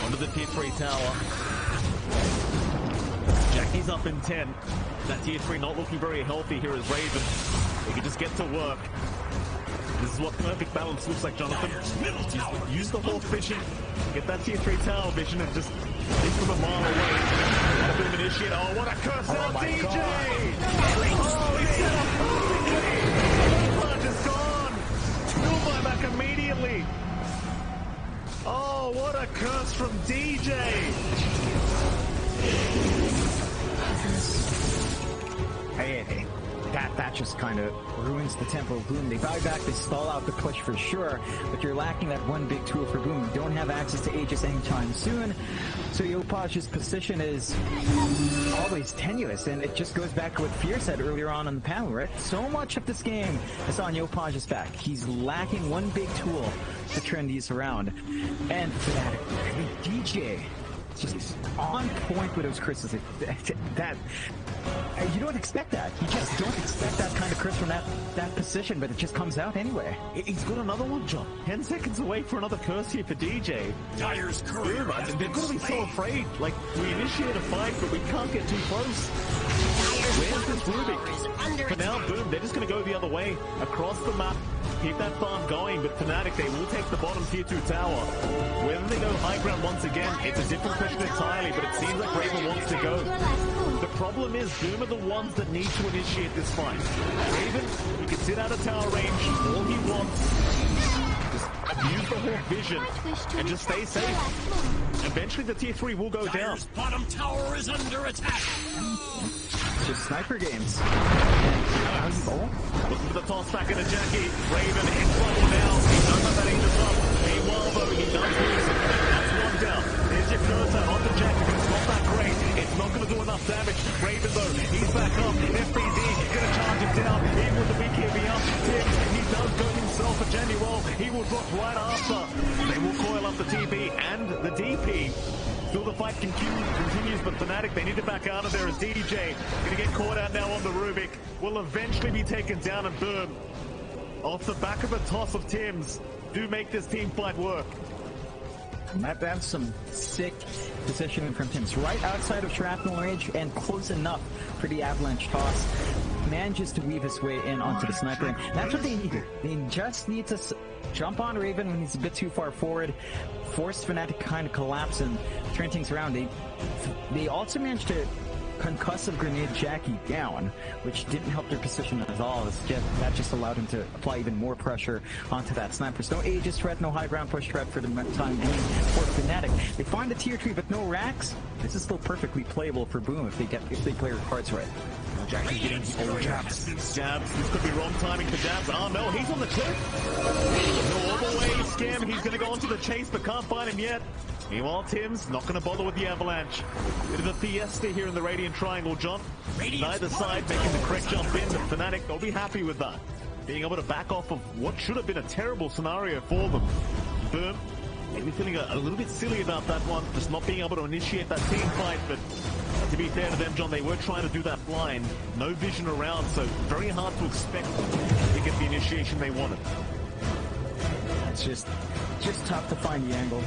Speaker 2: onto the tier 3 tower. Jackie's up in 10. That tier 3 not looking very healthy here as Raven. They can just get to work. This is what perfect balance looks like, Jonathan. Use the Hawk vision, get that tier 3 tower vision, and just hit from a mile away. And a bit of initiate. Oh, what a curse out, DJ! Oh, he set up perfectly! Just gone! Still buyback immediately! Oh, what a curse from DJ!
Speaker 1: Hey. That just kind of ruins the tempo of Boom. They buy back, they stall out the push for sure, but you're lacking that one big tool for Boom. You don't have access to Aegis anytime soon, so Yopaj's position is always tenuous, and it just goes back to what Fear said earlier on in the panel, right? So much of this game is on Yopaj's back. He's lacking one big tool to turn these around, and for that, DJ just on point with those crisps. That you don't expect that. You just don't expect that kind of crisp from that position, but it just comes out anyway.
Speaker 2: He's got another one, John. 10 seconds away for another curse here for DJ.
Speaker 4: Dyer's courier.
Speaker 2: They're going to be so afraid. Like, we initiate a fight, but we can't get too close. Where's this Rubik? For now, Boom, they're just going to go the other way, across the map, keep that farm going, but Fnatic, they will take the bottom tier 2 tower. Whether they go high ground once again, it's a different question entirely, but it seems like Raven wants to go. The problem is, Boom are the ones that need to initiate this fight. Raven, he can sit out of tower range, all he wants, just use the Hawk vision, and just stay safe. Eventually the tier 3 will go down.
Speaker 4: Dyer's bottom tower is under attack.
Speaker 1: Just sniper games.
Speaker 2: Looking for the toss back into Jackie. Raven in trouble now. He does have that Aegis up. Meanwhile, though, he does lose it. That's one down. There's your cursor on the Jackie, but it's not that great. It's not going to do enough damage. Raven, though, he's back up. FBD going to charge him down. Even with the BKB up. Tim, he does go himself for Genuel. He will drop right after. They will coil up the TP and the DP. Still the fight continues, but Fnatic, they need to back out of there as DJ going to get caught out now on the Rubik. Will eventually be taken down, and Boom, off the back of a toss of Tim's, do make this team fight work.
Speaker 1: That's some sick positioning from Tim's. Right outside of shrapnel range and close enough for the avalanche toss. Manages to weave his way in onto the sniper, and that's what they need. They just need to jump on Raven when he's a bit too far forward, force Fnatic to kind of collapse and turn things around. They also managed to concussive grenade Jackie down, which didn't help their position at all. That just allowed him to apply even more pressure onto that sniper. So no Aegis threat, no high ground push threat for the time being for Fnatic. They find the tier 3 but no racks. This is still perfectly playable for Boom if they play their cards right.
Speaker 2: Jackie's getting jabs. This could be wrong timing for jabs. Oh no, he's on the cliff. No other way, Scam. He's going to go onto the chase, but can't find him yet. Meanwhile, Tim's not going to bother with the avalanche. Bit of a fiesta here in the Radiant Triangle, John. Neither side making the correct jump in. The Fnatic, they'll be happy with that. Being able to back off of what should have been a terrible scenario for them. Boom, maybe feeling a little bit silly about that one, just not being able to initiate that team fight, but to be fair to them, John, they were trying to do that blind. No vision around, so very hard to expect to get the initiation they wanted.
Speaker 1: It's just tough to find the angle.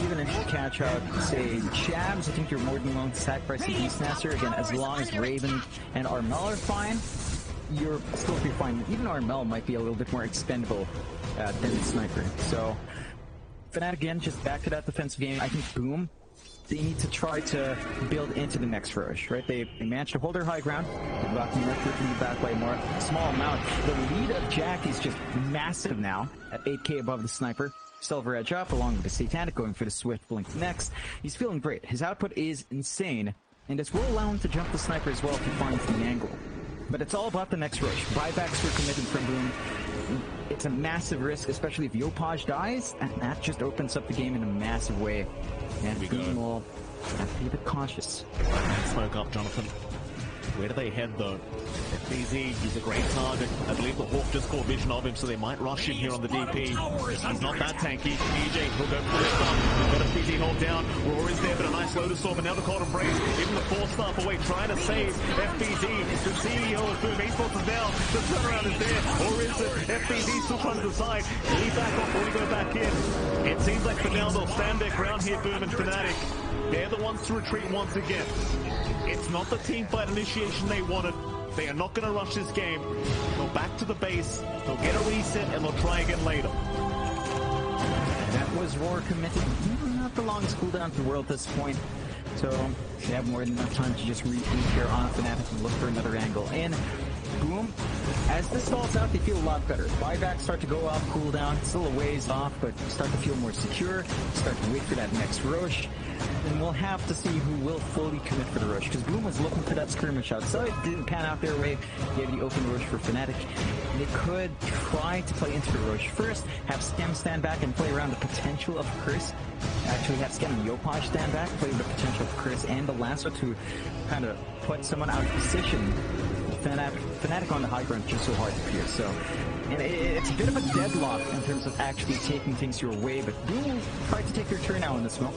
Speaker 1: Even if you catch out, say, Jabs, I think you're more than willing to sacrifice the Beastmaster. Again, as long as Raven and Armel are fine, you're still be fine. Even Armel might be a little bit more expendable than the Sniper. So, Fnatic, again, just back to that defensive game. I think Boom, they need to try to build into the next rush, right? They managed to hold their high ground. They've got the lead back by a small amount. The lead of Jack is just massive now at 8k above the Sniper. Silver Edge up along with the Satanic going for the Swift Blink next. He's feeling great. His output is insane, and this will allow him to jump the Sniper as well if he finds the angle. But it's all about the next rush. Buybacks were committed from Boom. It's a massive risk, especially if Yopaj dies, and that just opens up the game in a massive way. And Boom will have to be a bit cautious.
Speaker 2: Smoke up, Jonathan. Where do they head though? FBZ, he's a great target. I believe the Hawk just caught vision of him, so they might rush him here on the DP. He's not that tanky. DJ, he'll go for it up. Got FBZ hold down. Roar is there, but a nice Lotus Storm, and now the Cold Embrace. Even the 4-staff away, trying to save FBZ. The CEO of Boom Esports is down. The turnaround is there. Or is it? FBZ still trying to decide. Will he back off or will he go back in? It seems like for now they'll stand their ground here, Boom and Fnatic. They're the ones to retreat once again. It's not the team fight initiation they wanted. They are not going to rush this game. They'll back to the base, they'll get a reset, and they'll try again later.
Speaker 1: That was Roar committed. Not the longest cooldown in the world at this point. So they have more than enough time to just regroup here on Fnatic and look for another angle. And Boom, as this falls out, they feel a lot better. Buybacks start to go off cooldown, still a ways off, but start to feel more secure, start to wait for that next rush. And we'll have to see who will fully commit for the rush, because Boom was looking for that skirmish outside, didn't pan out their way, gave the open rush for Fnatic. They could try to play into the rush first, have Skem stand back and play around the potential of Curse. Actually have Skem and Yopaj stand back, play the potential of Curse and the Lasso to kind of put someone out of position. Fnatic on the high ground is just so hard to pierce, so and it's a bit of a deadlock in terms of actually taking things your way, but Boom will try to take their turn now in the smoke.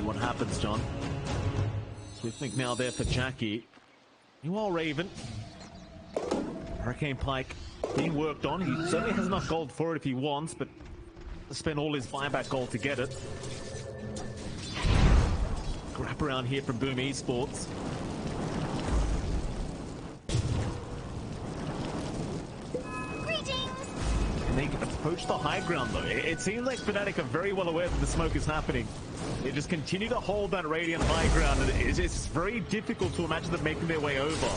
Speaker 2: What happens, John? Swiftnick now there for Jackie. Meanwhile, Raven. Hurricane Pike being worked on. He certainly has enough gold for it if he wants, but spend all his buyback gold to get it. Grab around here from Boom Esports. And they approach the high ground though. It seems like Fnatic are very well aware that the smoke is happening. They just continue to hold that Radiant high ground, and it's very difficult to imagine them making their way over.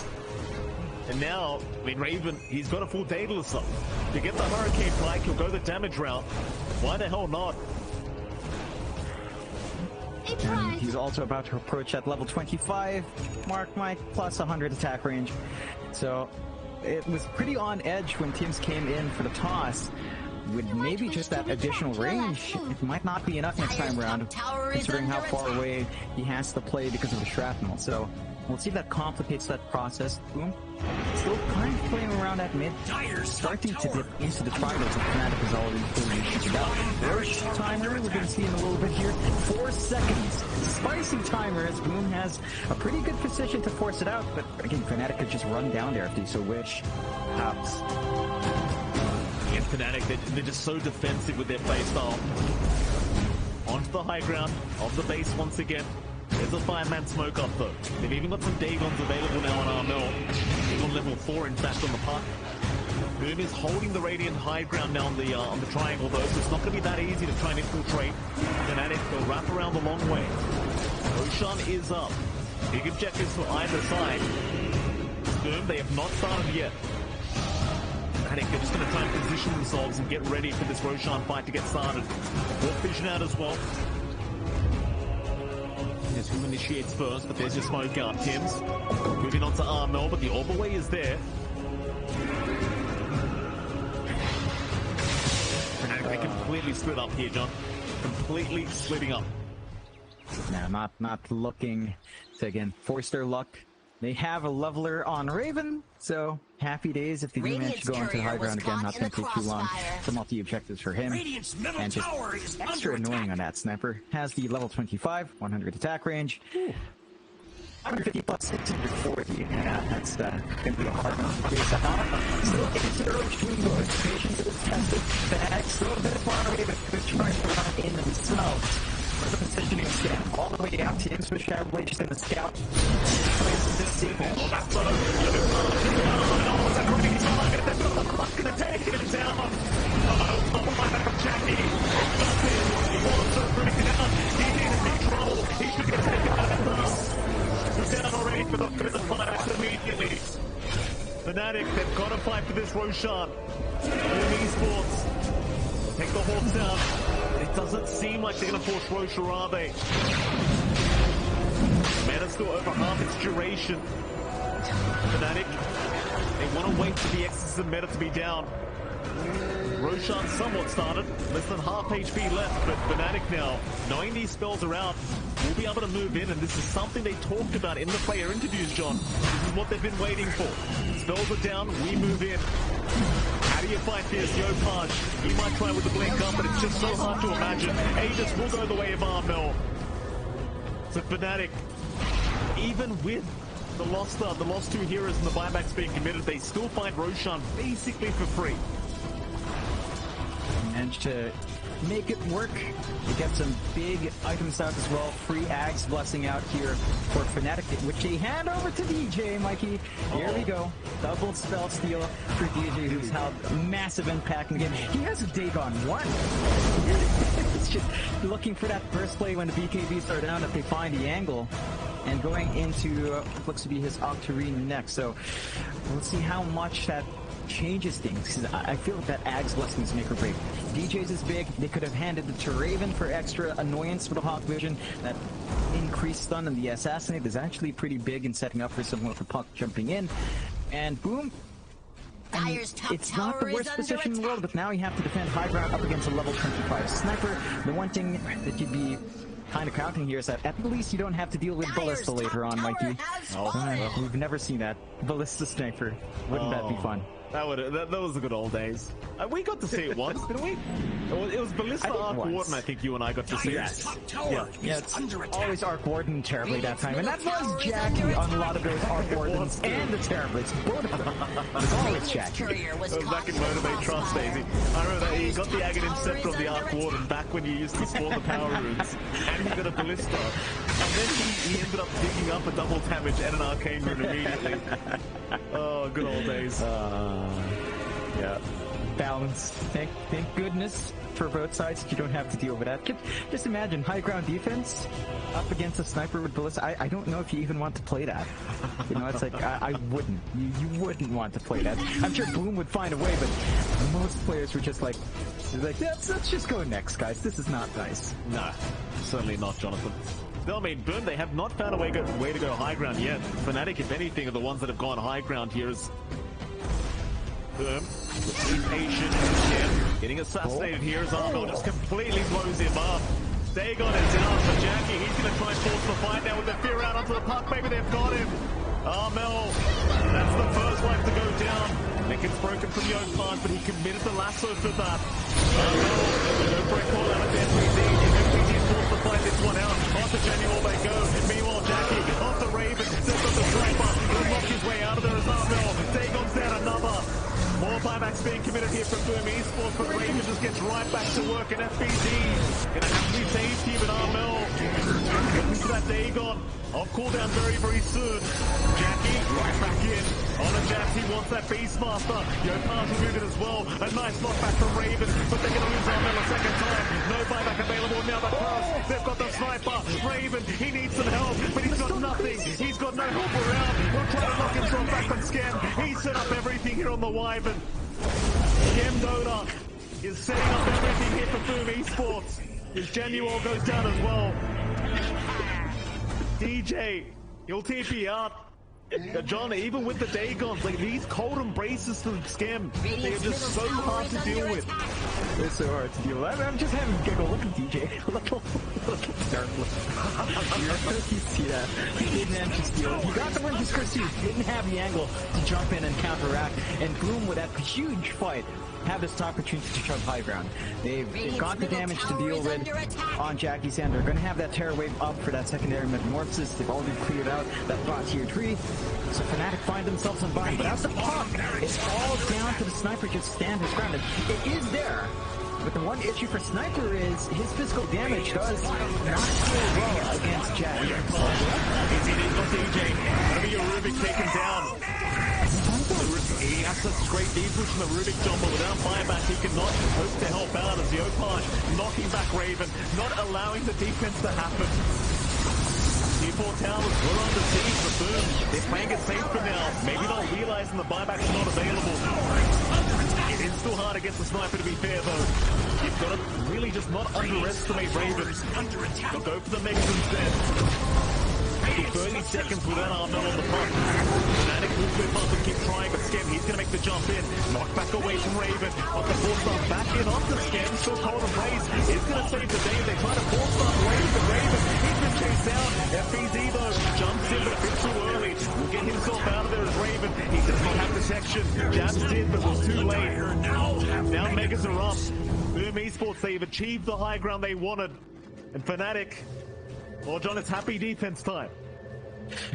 Speaker 2: And now, I mean, Raven, he's got a full Daedalus up. To get the Hurricane Pike, he'll go the damage route. Why the hell not?
Speaker 1: And he's also about to approach at level 25. Mark Mike plus 100 attack range. So it was pretty on edge when teams came in for the toss. With maybe just that additional range, it might not be enough next time around, considering how far away he has to play because of the shrapnel. So we'll see if that complicates that process. Boom. Still kind of playing around at mid, starting to dip into the triangles that Fnatic is already fully figured out. Rush timer, we're going to see in a little bit here. 4 seconds. Spicy timer as Boom has a pretty good position to force it out, but again, Fnatic could just run down there if they so wish. Perhaps.
Speaker 2: And Fnatic, they're just so defensive with their playstyle. Onto the high ground of the base once again. There's a 5-man smoke up though. They've even got some Dagons available now on Armel. Dagon level 4 in fact on the park. Boom is holding the Radiant high ground now on the triangle though, so it's not going to be that easy to try and infiltrate. Fnatic, they'll wrap around the long way. Roshan is up. Big objectives for either side. Boom, they have not started yet. Fnatic, they're just going to try and position themselves and get ready for this Roshan fight to get started. Warp vision out as well. There's who initiates first, but there's your smoke out. Tim's moving on to Armel, but the overlay is there. And they completely split up here, John. Completely splitting up.
Speaker 1: Now, not looking to, again, force their luck. They have a leveler on Raven, so happy days if they do manage to go onto the high ground again. Not going to take too long to multi objectives for him. And just extra annoying on that sniper. Has the level 25, 100 attack range. 150 plus 640. Yeah, that's going to be a hard one to chase out. Still into the roach between those. Patience is tested. Fnatic still a bit far away, but good trying to run in themselves. The positioning scan all the way out to Inswish Shadow just in the scout. Places this table. Oh, that's gonna take it down. Oh my Jackie. He wants to bring it down. He needs control. He should get taken out of the He's down already for the fight immediately. Fnatic, they've got to fight for this Roshan. Boom Esports. Take the Hawks down. It doesn't seem like they're going to force Roche, or are they? Mana's still over half its duration.
Speaker 2: Fnatic. They want to wait for the X's and meta to be down. Roshan somewhat started, less than half HP left, but Fnatic now, knowing these spells are out, will be able to move in, and this is something they talked about in the player interviews, John. This is what they've been waiting for. Spells are down, we move in. How do you fight this? Yopaj, he might try with the blink up, but it's just so hard to imagine. Aegis will go the way of Armel. So Fnatic, even with the lost two heroes and the buybacks being committed, they still find Roshan basically for free.
Speaker 1: Managed to make it work. They get some big items out as well. Free Ags blessing out here for Fnatic, which they hand over to DJ, Mikey. Here we go. Double spell steal for DJ, who's had massive impact in the game. He has a Dagon 1. It's just looking for that first play when the BKBs are down, if they find the angle. And going into what looks to be his Octarine next. So we'll see how much that changes things. I feel like that Ags blessing is make or break. DJ's is big. They could have handed it to Raven for extra annoyance for the Hawk Vision. That increased stun and the Assassinate is actually pretty big in setting up for someone with the puck jumping in. And boom. It's not the worst position in the world, but now you have to defend high ground up against a level 25 sniper. The one thing that you'd be kind of counting here is that at least you don't have to deal with Ballista later on, Mikey. We've never seen that. Ballista sniper. Wouldn't that be fun?
Speaker 2: That was the good old days. We got to see it once, didn't we? It was Ballista Arc Warden, I think you and I got to see.
Speaker 1: Yes. Yeah, it's always Arc Warden terribly that time. And that was Jackie on a lot of those Arc Wardens and the Terriblets. Both of them. It was always Jackie.
Speaker 2: It was back in Motivate Trust, Daisy. I remember that he got the Aghanim Scepter of the Arc Warden back when you used to spawn the power runes. And he got a Ballista. And then he ended up digging up a double damage and an Arcane rune immediately. Oh, good old days.
Speaker 1: Yeah. Balance. Thank goodness for both sides. You don't have to deal with that. Just imagine high ground defense up against a sniper with Ballista. I don't know if you even want to play that. You know, it's like, I wouldn't. You wouldn't want to play that. I'm sure Boom would find a way, but most players were just like, let's just go next, guys. This is not nice.
Speaker 2: No, certainly not, Jonathan. No, I mean, Boom, they have not found a way to go high ground yet. Fnatic, if anything, are the ones that have gone high ground here. Is Boom, he's patient, getting assassinated here as Armel just completely blows him up. Dagon is down for Jackie. He's going to try and force the fight now with the fear out onto the puck. Maybe they've got him. Armel, that's the first life to go down. Lincoln's broken from Yopaj, but he committed the lasso for that. Armel, go for a call out of FPD. FPD forced to fight this one out. Off the Janual they go. Meanwhile, Jackie off the Raven. Sets up the sniper. He'll knock his way out of there as Armel. Dagon's down another. More buybacks being committed here from Boom Esports, but Raven just gets right back to work, and FBD gonna have to be saved here with Armel. Looking for that Dagon. Off cooldown very, very soon. Jackie right back in. On a jab, he wants that Beastmaster. Yopaj will move it as well. A nice knockback from Raven, but they're gonna lose Armel a second time. No buyback available now, the cross. They've got the sniper. Raven, he needs some help, but he's got nothing. He's got no help around. We'll try to knock himself back from Scam. He set up everything here on the Wyvern. Scam Dota is setting up everything here for Boom Esports. His Genual goes down as well. DJ, he'll TP out. John, even with the Dagons, like these cold embraces from Scam, they are just so hard to deal with.
Speaker 1: They're so hard to deal with. I'm just having a giggle. Look at DJ. Look you see that. He didn't manage to steal it. He got the one just because he didn't have the angle to jump in and counteract. And Boom, with that huge fight, have this opportunity to shove high ground. They've got the damage to deal with on Jackie's end. They're going to have that Terror Wave up for that secondary Metamorphosis. They've already cleared out that bot tier 3. So Fnatic find themselves on bottom. But as the pop, it's all down to the Sniper just stand his ground. It is there. But the one issue for Sniper is his physical damage does not feel well against Jackie.
Speaker 2: He's in it for DJ. Gonna be a Rubik taken down. He has to scrape deep pushing the Rubik jumper without buyback. He cannot hope to help out as Yopaj knocking back Raven, not allowing the defense to happen. T4 Towers were on the siege for Boom. They're playing it safe for now. Maybe not realizing the buyback's not available. It is still hard against the Sniper, to be fair, though. You've got to really just not underestimate Raven. They'll go for the Megas instead. 30 seconds without Armel on the puck. Fnatic Buffett keep trying, but Skem, he's going to make the jump in. Knocked back away from Raven. But the force start back in onto Skem. Still cold and Blaze is going to save the day. They try to force start Raven. He's been chased down. FBZ though jumps in, but a bit too early. Will get himself out of there as Raven. He does not have protection. Jabs did, but was too late. Now Megas are up. Boom Esports, they've achieved the high ground they wanted. And Fnatic, well, John, it's happy defense time.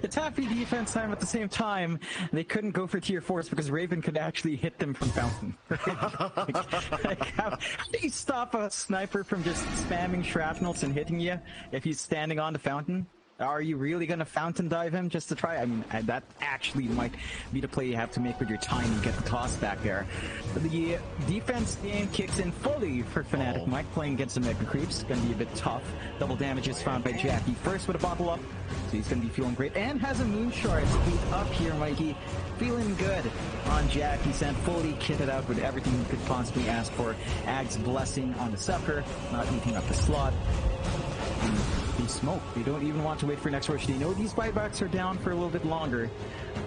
Speaker 1: It's happy defense time. At the same time, they couldn't go for tier 4s because Raven could actually hit them from Fountain. How do you stop a sniper from just spamming shrapnels and hitting you if he's standing on the Fountain? Are you really going to Fountain dive him just to try? I mean, that actually might be the play you have to make with your time and get the toss back there. The defense game kicks in fully for Fnatic. Mike playing against the Mega Creeps. Going to be a bit tough. Double damage is found by Jackie. First with a bottle up, so he's going to be feeling great. And has a Moon Shard speed up here, Mikey. Feeling good on Jackie. Sent fully kitted out with everything he could possibly ask for. Ag's blessing on the Sucker, not eating up the slot. They smoke. They don't even want to wait for next rush. They know these buybacks are down for a little bit longer.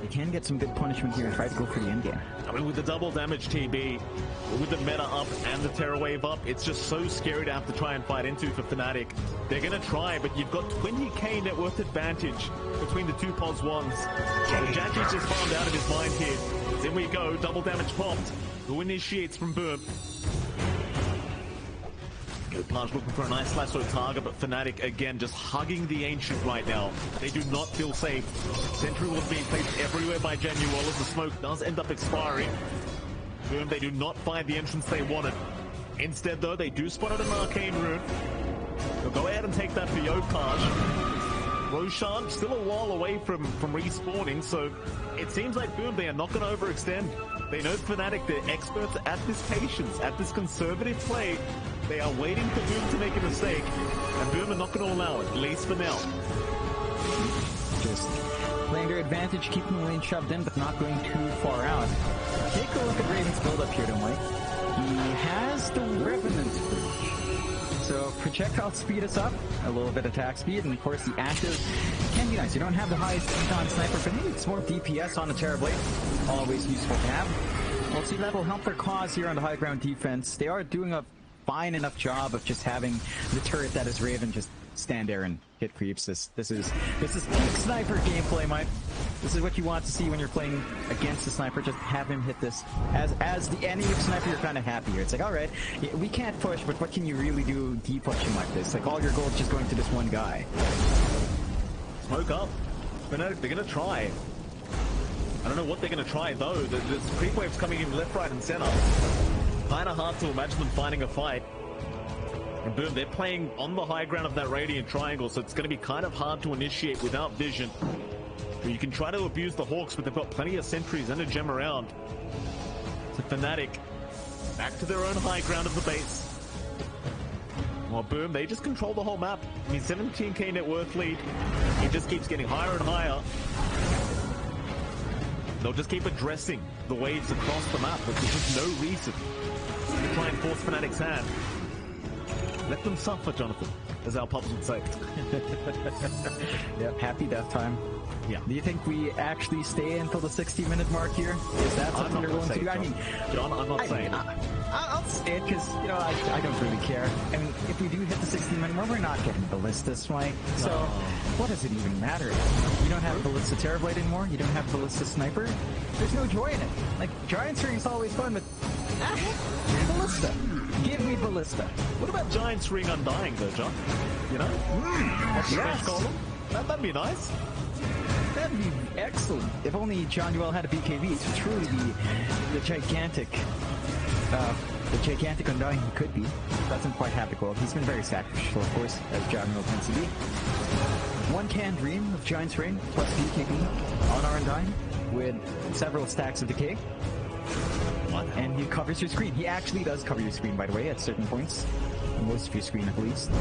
Speaker 1: They can get some good punishment here and try to go for the end game.
Speaker 2: I mean, with the double damage TB, with the meta up and the Terror Wave up, it's just so scary to have to try and fight into for Fnatic. They're going to try, but you've got 20k net worth advantage between the two pos ones. So Jackie's just farmed out of his mind here. Then we go, double damage popped. Who initiates from Boom? Yopaj looking for a nice lasso target, but Fnatic again just hugging the Ancient right now. They do not feel safe. Sentry was being placed everywhere by Januel as the smoke does end up expiring. Boom, they do not find the entrance they wanted. Instead though, they do spot out an arcane rune. They'll go ahead and take that for Yopaj. Roshan still a while away from respawning, so it seems like Boom, they are not going to overextend. They know Fnatic, they're experts at this patience, at this conservative play. They are waiting for Boom to make a mistake, and Boom are not going to allow it, at least for now.
Speaker 1: Just playing their advantage, keeping the lane shoved in, but not going too far out. Take a look at Raven's build-up here, don't we? He has the Revenant Bridge. So projectile speed us up, a little bit attack speed, and of course the active can be nice. You don't have the highest on sniper, but maybe it's more DPS on the Terror Blade. Always useful to have. We'll see that will help their cause here on the high ground defense. They are doing a fine enough job of just having the turret that is Raven just stand there and hit creeps. This is peak sniper gameplay, Mike. This is what you want to see when you're playing against the sniper. Just have him hit this. As the enemy of sniper, you're kind of happier. It's like, all right, we can't push, but what can you really do de-pushing like this? Like all your gold just going to this one guy.
Speaker 2: Smoke up. They're gonna try. I don't know what they're gonna try though. There's creep waves coming in left, right, and center. Kind of hard to imagine them finding a fight. And Boom, they're playing on the high ground of that Radiant Triangle, so it's going to be kind of hard to initiate without vision. But you can try to abuse the Hawks, but they've got plenty of sentries and a gem around. So Fnatic, back to their own high ground of the base. Well, Boom, they just control the whole map. I mean, 17k net worth lead. It just keeps getting higher and higher. They'll just keep addressing the waves across the map, but there's just no reason to try and force Fnatic's hand. Let them suffer, Jonathan, as our pubs would say.
Speaker 1: Yep, happy death time.
Speaker 2: Yeah.
Speaker 1: Do you think we actually stay until the 60-minute mark here? Is that something they're willing to do? I mean,
Speaker 2: John, I'm not saying it.
Speaker 1: I'll say it because, you know, I don't really care. I mean, if we do hit the 60-minute mark, we're not getting Ballistas, right? So, what does it even matter? You don't have Ballista Terrorblade anymore? You don't have Ballista Sniper? There's no joy in it. Like, Giant's Ring is always fun, but Ballista. Give me Ballista.
Speaker 2: What about Giant's Ring Undying, though, John? You know?
Speaker 1: Yes.
Speaker 2: That'd be nice.
Speaker 1: That'd be excellent. If only John Duell had a BKB, to truly be the gigantic Undying he could be. Doesn't quite have the gold. He's been very sacrificial, of course, as John Duell tends to be. One can dream of Giant's Ring plus BKB on our Undying with several stacks of decay. And he covers your screen. He actually does cover your screen, by the way, at certain points. Most of your screen, at least.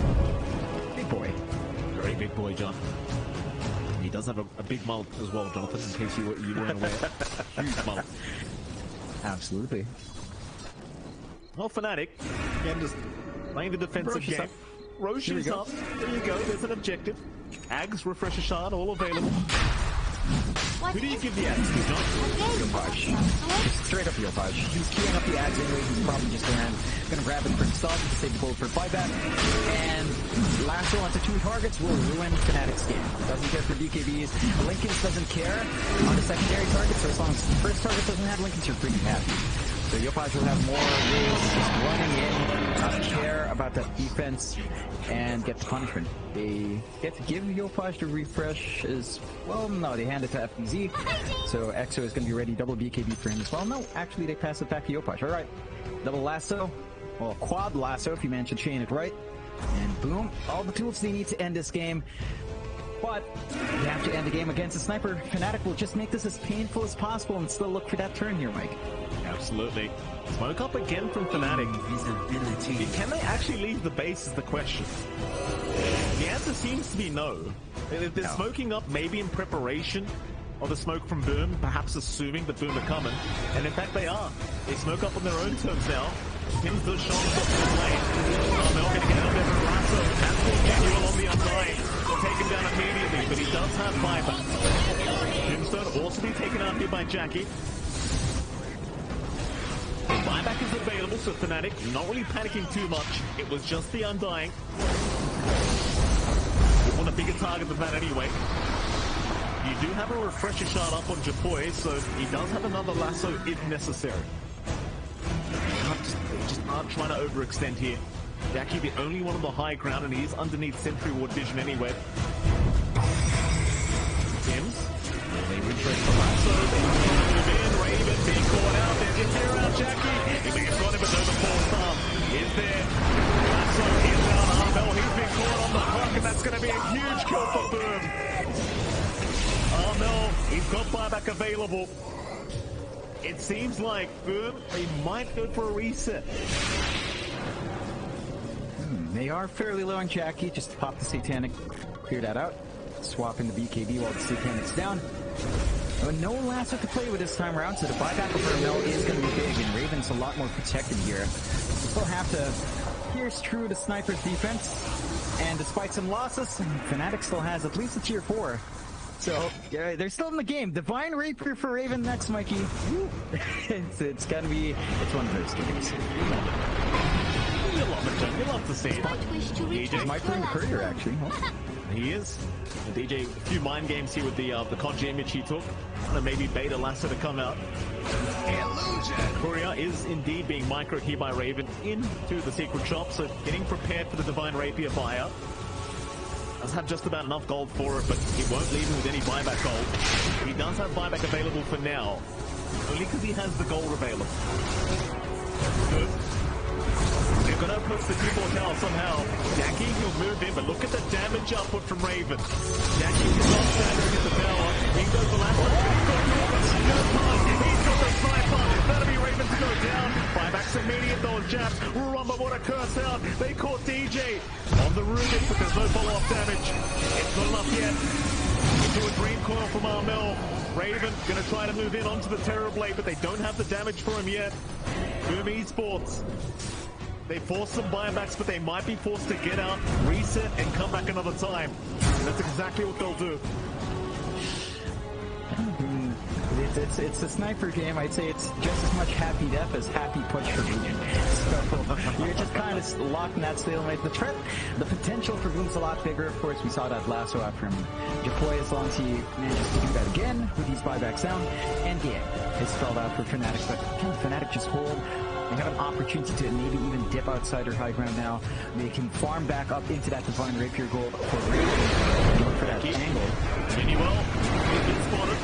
Speaker 1: Big boy.
Speaker 2: Very big boy, John. He does have a big mouth as well, Jonathan, in case you weren't aware. Huge mouth.
Speaker 1: Absolutely.
Speaker 2: Well, Fnatic, again, just playing the defensive game. Roche is up. There you go. There's an objective. Ags, Refresher Shard, all available. Who do you give the axe to, John?
Speaker 1: Yopaj. Just straight up Yopaj. He's queuing up the ads anyway. He's probably just gonna grab it for himself to save the bullet for buyback. And lasso onto 2 targets will ruin Fnatic's game. Doesn't care for BKBs. Lincolns doesn't care on the secondary target, so as long as the first target doesn't have Lincolns, you're pretty happy. So yopaj will have more ways just running in, not care about that defense, and get the punishment. They get to give yopaj the refresh as well. No, they hand it to FBZ. So EXO is going to be ready. Double BKB for him as well. No, actually they pass it back to yopaj. Alright, double lasso. Well, quad lasso if you manage to chain it right. And boom, all the tools they need to end this game. But they have to end the game against a sniper. Fnatic will just make this as painful as possible and still look for that turn here, Mike.
Speaker 2: Absolutely. Smoke up again from Fnatic. Visibility. Can they actually leave the base is the question. The answer seems to be no. If they're smoking up maybe in preparation of the smoke from Boom, perhaps assuming that Boom are coming. And in fact they are. They smoke up on their own terms now. Tim's does show up in the lane. Oh, they're going to get out there for Lasso. That's for Manuel on the Undying. They'll take him down immediately, but he does have buyback. Tombstone also be taken out here by Jackie. The buyback is available, so Fnatic not really panicking too much. It was just the Undying. We want a bigger target than that anyway. You do have a refresher shot up on Japoy, so he does have another lasso if necessary. Just not trying to overextend here. Jackie the only one on the high ground, and he is underneath Sentry Ward vision anyway. Tims. They refresh the lasso. They move in. Raven being caught out. There's your tear out, Jackie. He may have got him, but no, the false arm is there. Lasso is out. Armel, he's been caught on the hook, and that's going to be a huge kill for Boom. Armel, he's got buyback available. It seems like Boom, they might go for a reset.
Speaker 1: They are fairly low on Jackie. Just pop the Satanic, clear that out. Swapping the BKB while the Satanic's down. No lasso to play with this time around, so the buyback for Armel is going to be big, and Raven's a lot more protected here. Still have to pierce through the sniper's defense, and despite some losses, Fnatic still has at least a tier 4. So, yeah, they're still in the game. Divine Rapier for Raven next, Mikey. It's gotta be, it's one of those games.
Speaker 2: You love it, John. You love to see it.
Speaker 1: DJ might bring the courier, actually. Huh?
Speaker 2: He is. And DJ, a few mind games here with the Conji image he took. And maybe bait a lasso to come out. Courier is indeed being microed here by Raven into the secret shop, so getting prepared for the Divine Rapier buyer. Does have just about enough gold for it, but it won't leave him with any buyback gold. He does have buyback available for now, only because he has the gold available. Good. They're going to approach the T4 tower somehow. Jackie, he'll move in, but look at the damage output from Raven. Jackie is not standing at the tower. He goes the last one. He's got the sniper. That'll be Raven to go down. Buyback's immediate, those jabs. Rumba, what a curse out. They caught DJ on the Rubik, but there's no follow-up damage. It's not enough yet. Into a dream coil from Armel. Raven gonna try to move in onto the Terrorblade, but they don't have the damage for him yet. Boom Esports. They force some buybacks, but they might be forced to get out, reset, and come back another time. And that's exactly what they'll do.
Speaker 1: It's a sniper game. I'd say it's just as much happy death as happy push for Boom. So you're just kind of locked in that stalemate. The potential for Boom's a lot bigger. Of course, we saw that lasso out from Japoy, as long as he manages to do that again with these buybacks down. And game is spelled out for Fnatic, but can Fnatic just hold? They have an opportunity to maybe even dip outside their high ground now. They can farm back up into that Divine Rapier gold for Raven. Look for that angle.
Speaker 2: Manuel, he's been spotted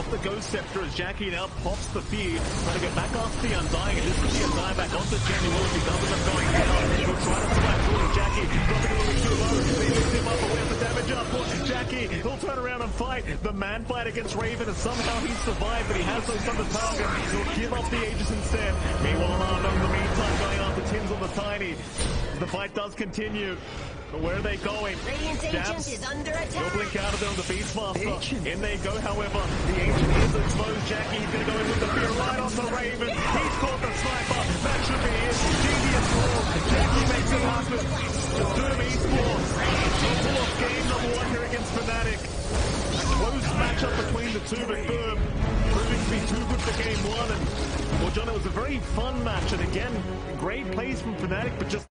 Speaker 2: off the Ghost Scepter as Jackie now pops the feed. Trying to get back after the Undying, and this could be a dieback onto Manuel if he doesn't end up going down. He'll try to survive through Jackie, dropping a little bit too low. They lift him up, but where's the damage up for Jackie? He'll turn around and fight. The man fight against Raven, and somehow he's survived, but he has those on the target. He'll give up the Aegis instead. Meanwhile, in the meantime, going after Tims on the Tiny. The fight does continue. But where are they going?
Speaker 3: Jabs. Is under attack.
Speaker 2: They'll blink out of there on the Beastmaster. In they go, however. The Ancient is exposed. Jackie, he's going to go in with the fear right on the Raven. He's caught the sniper. That should be it. Genius roll. Jackie makes it happen. The Doom Esports. Game number 1 here against Fnatic. A close match matchup between the two, but proving to be too good for game one. And well, John, it was a very fun match, and again, great plays from Fnatic, but just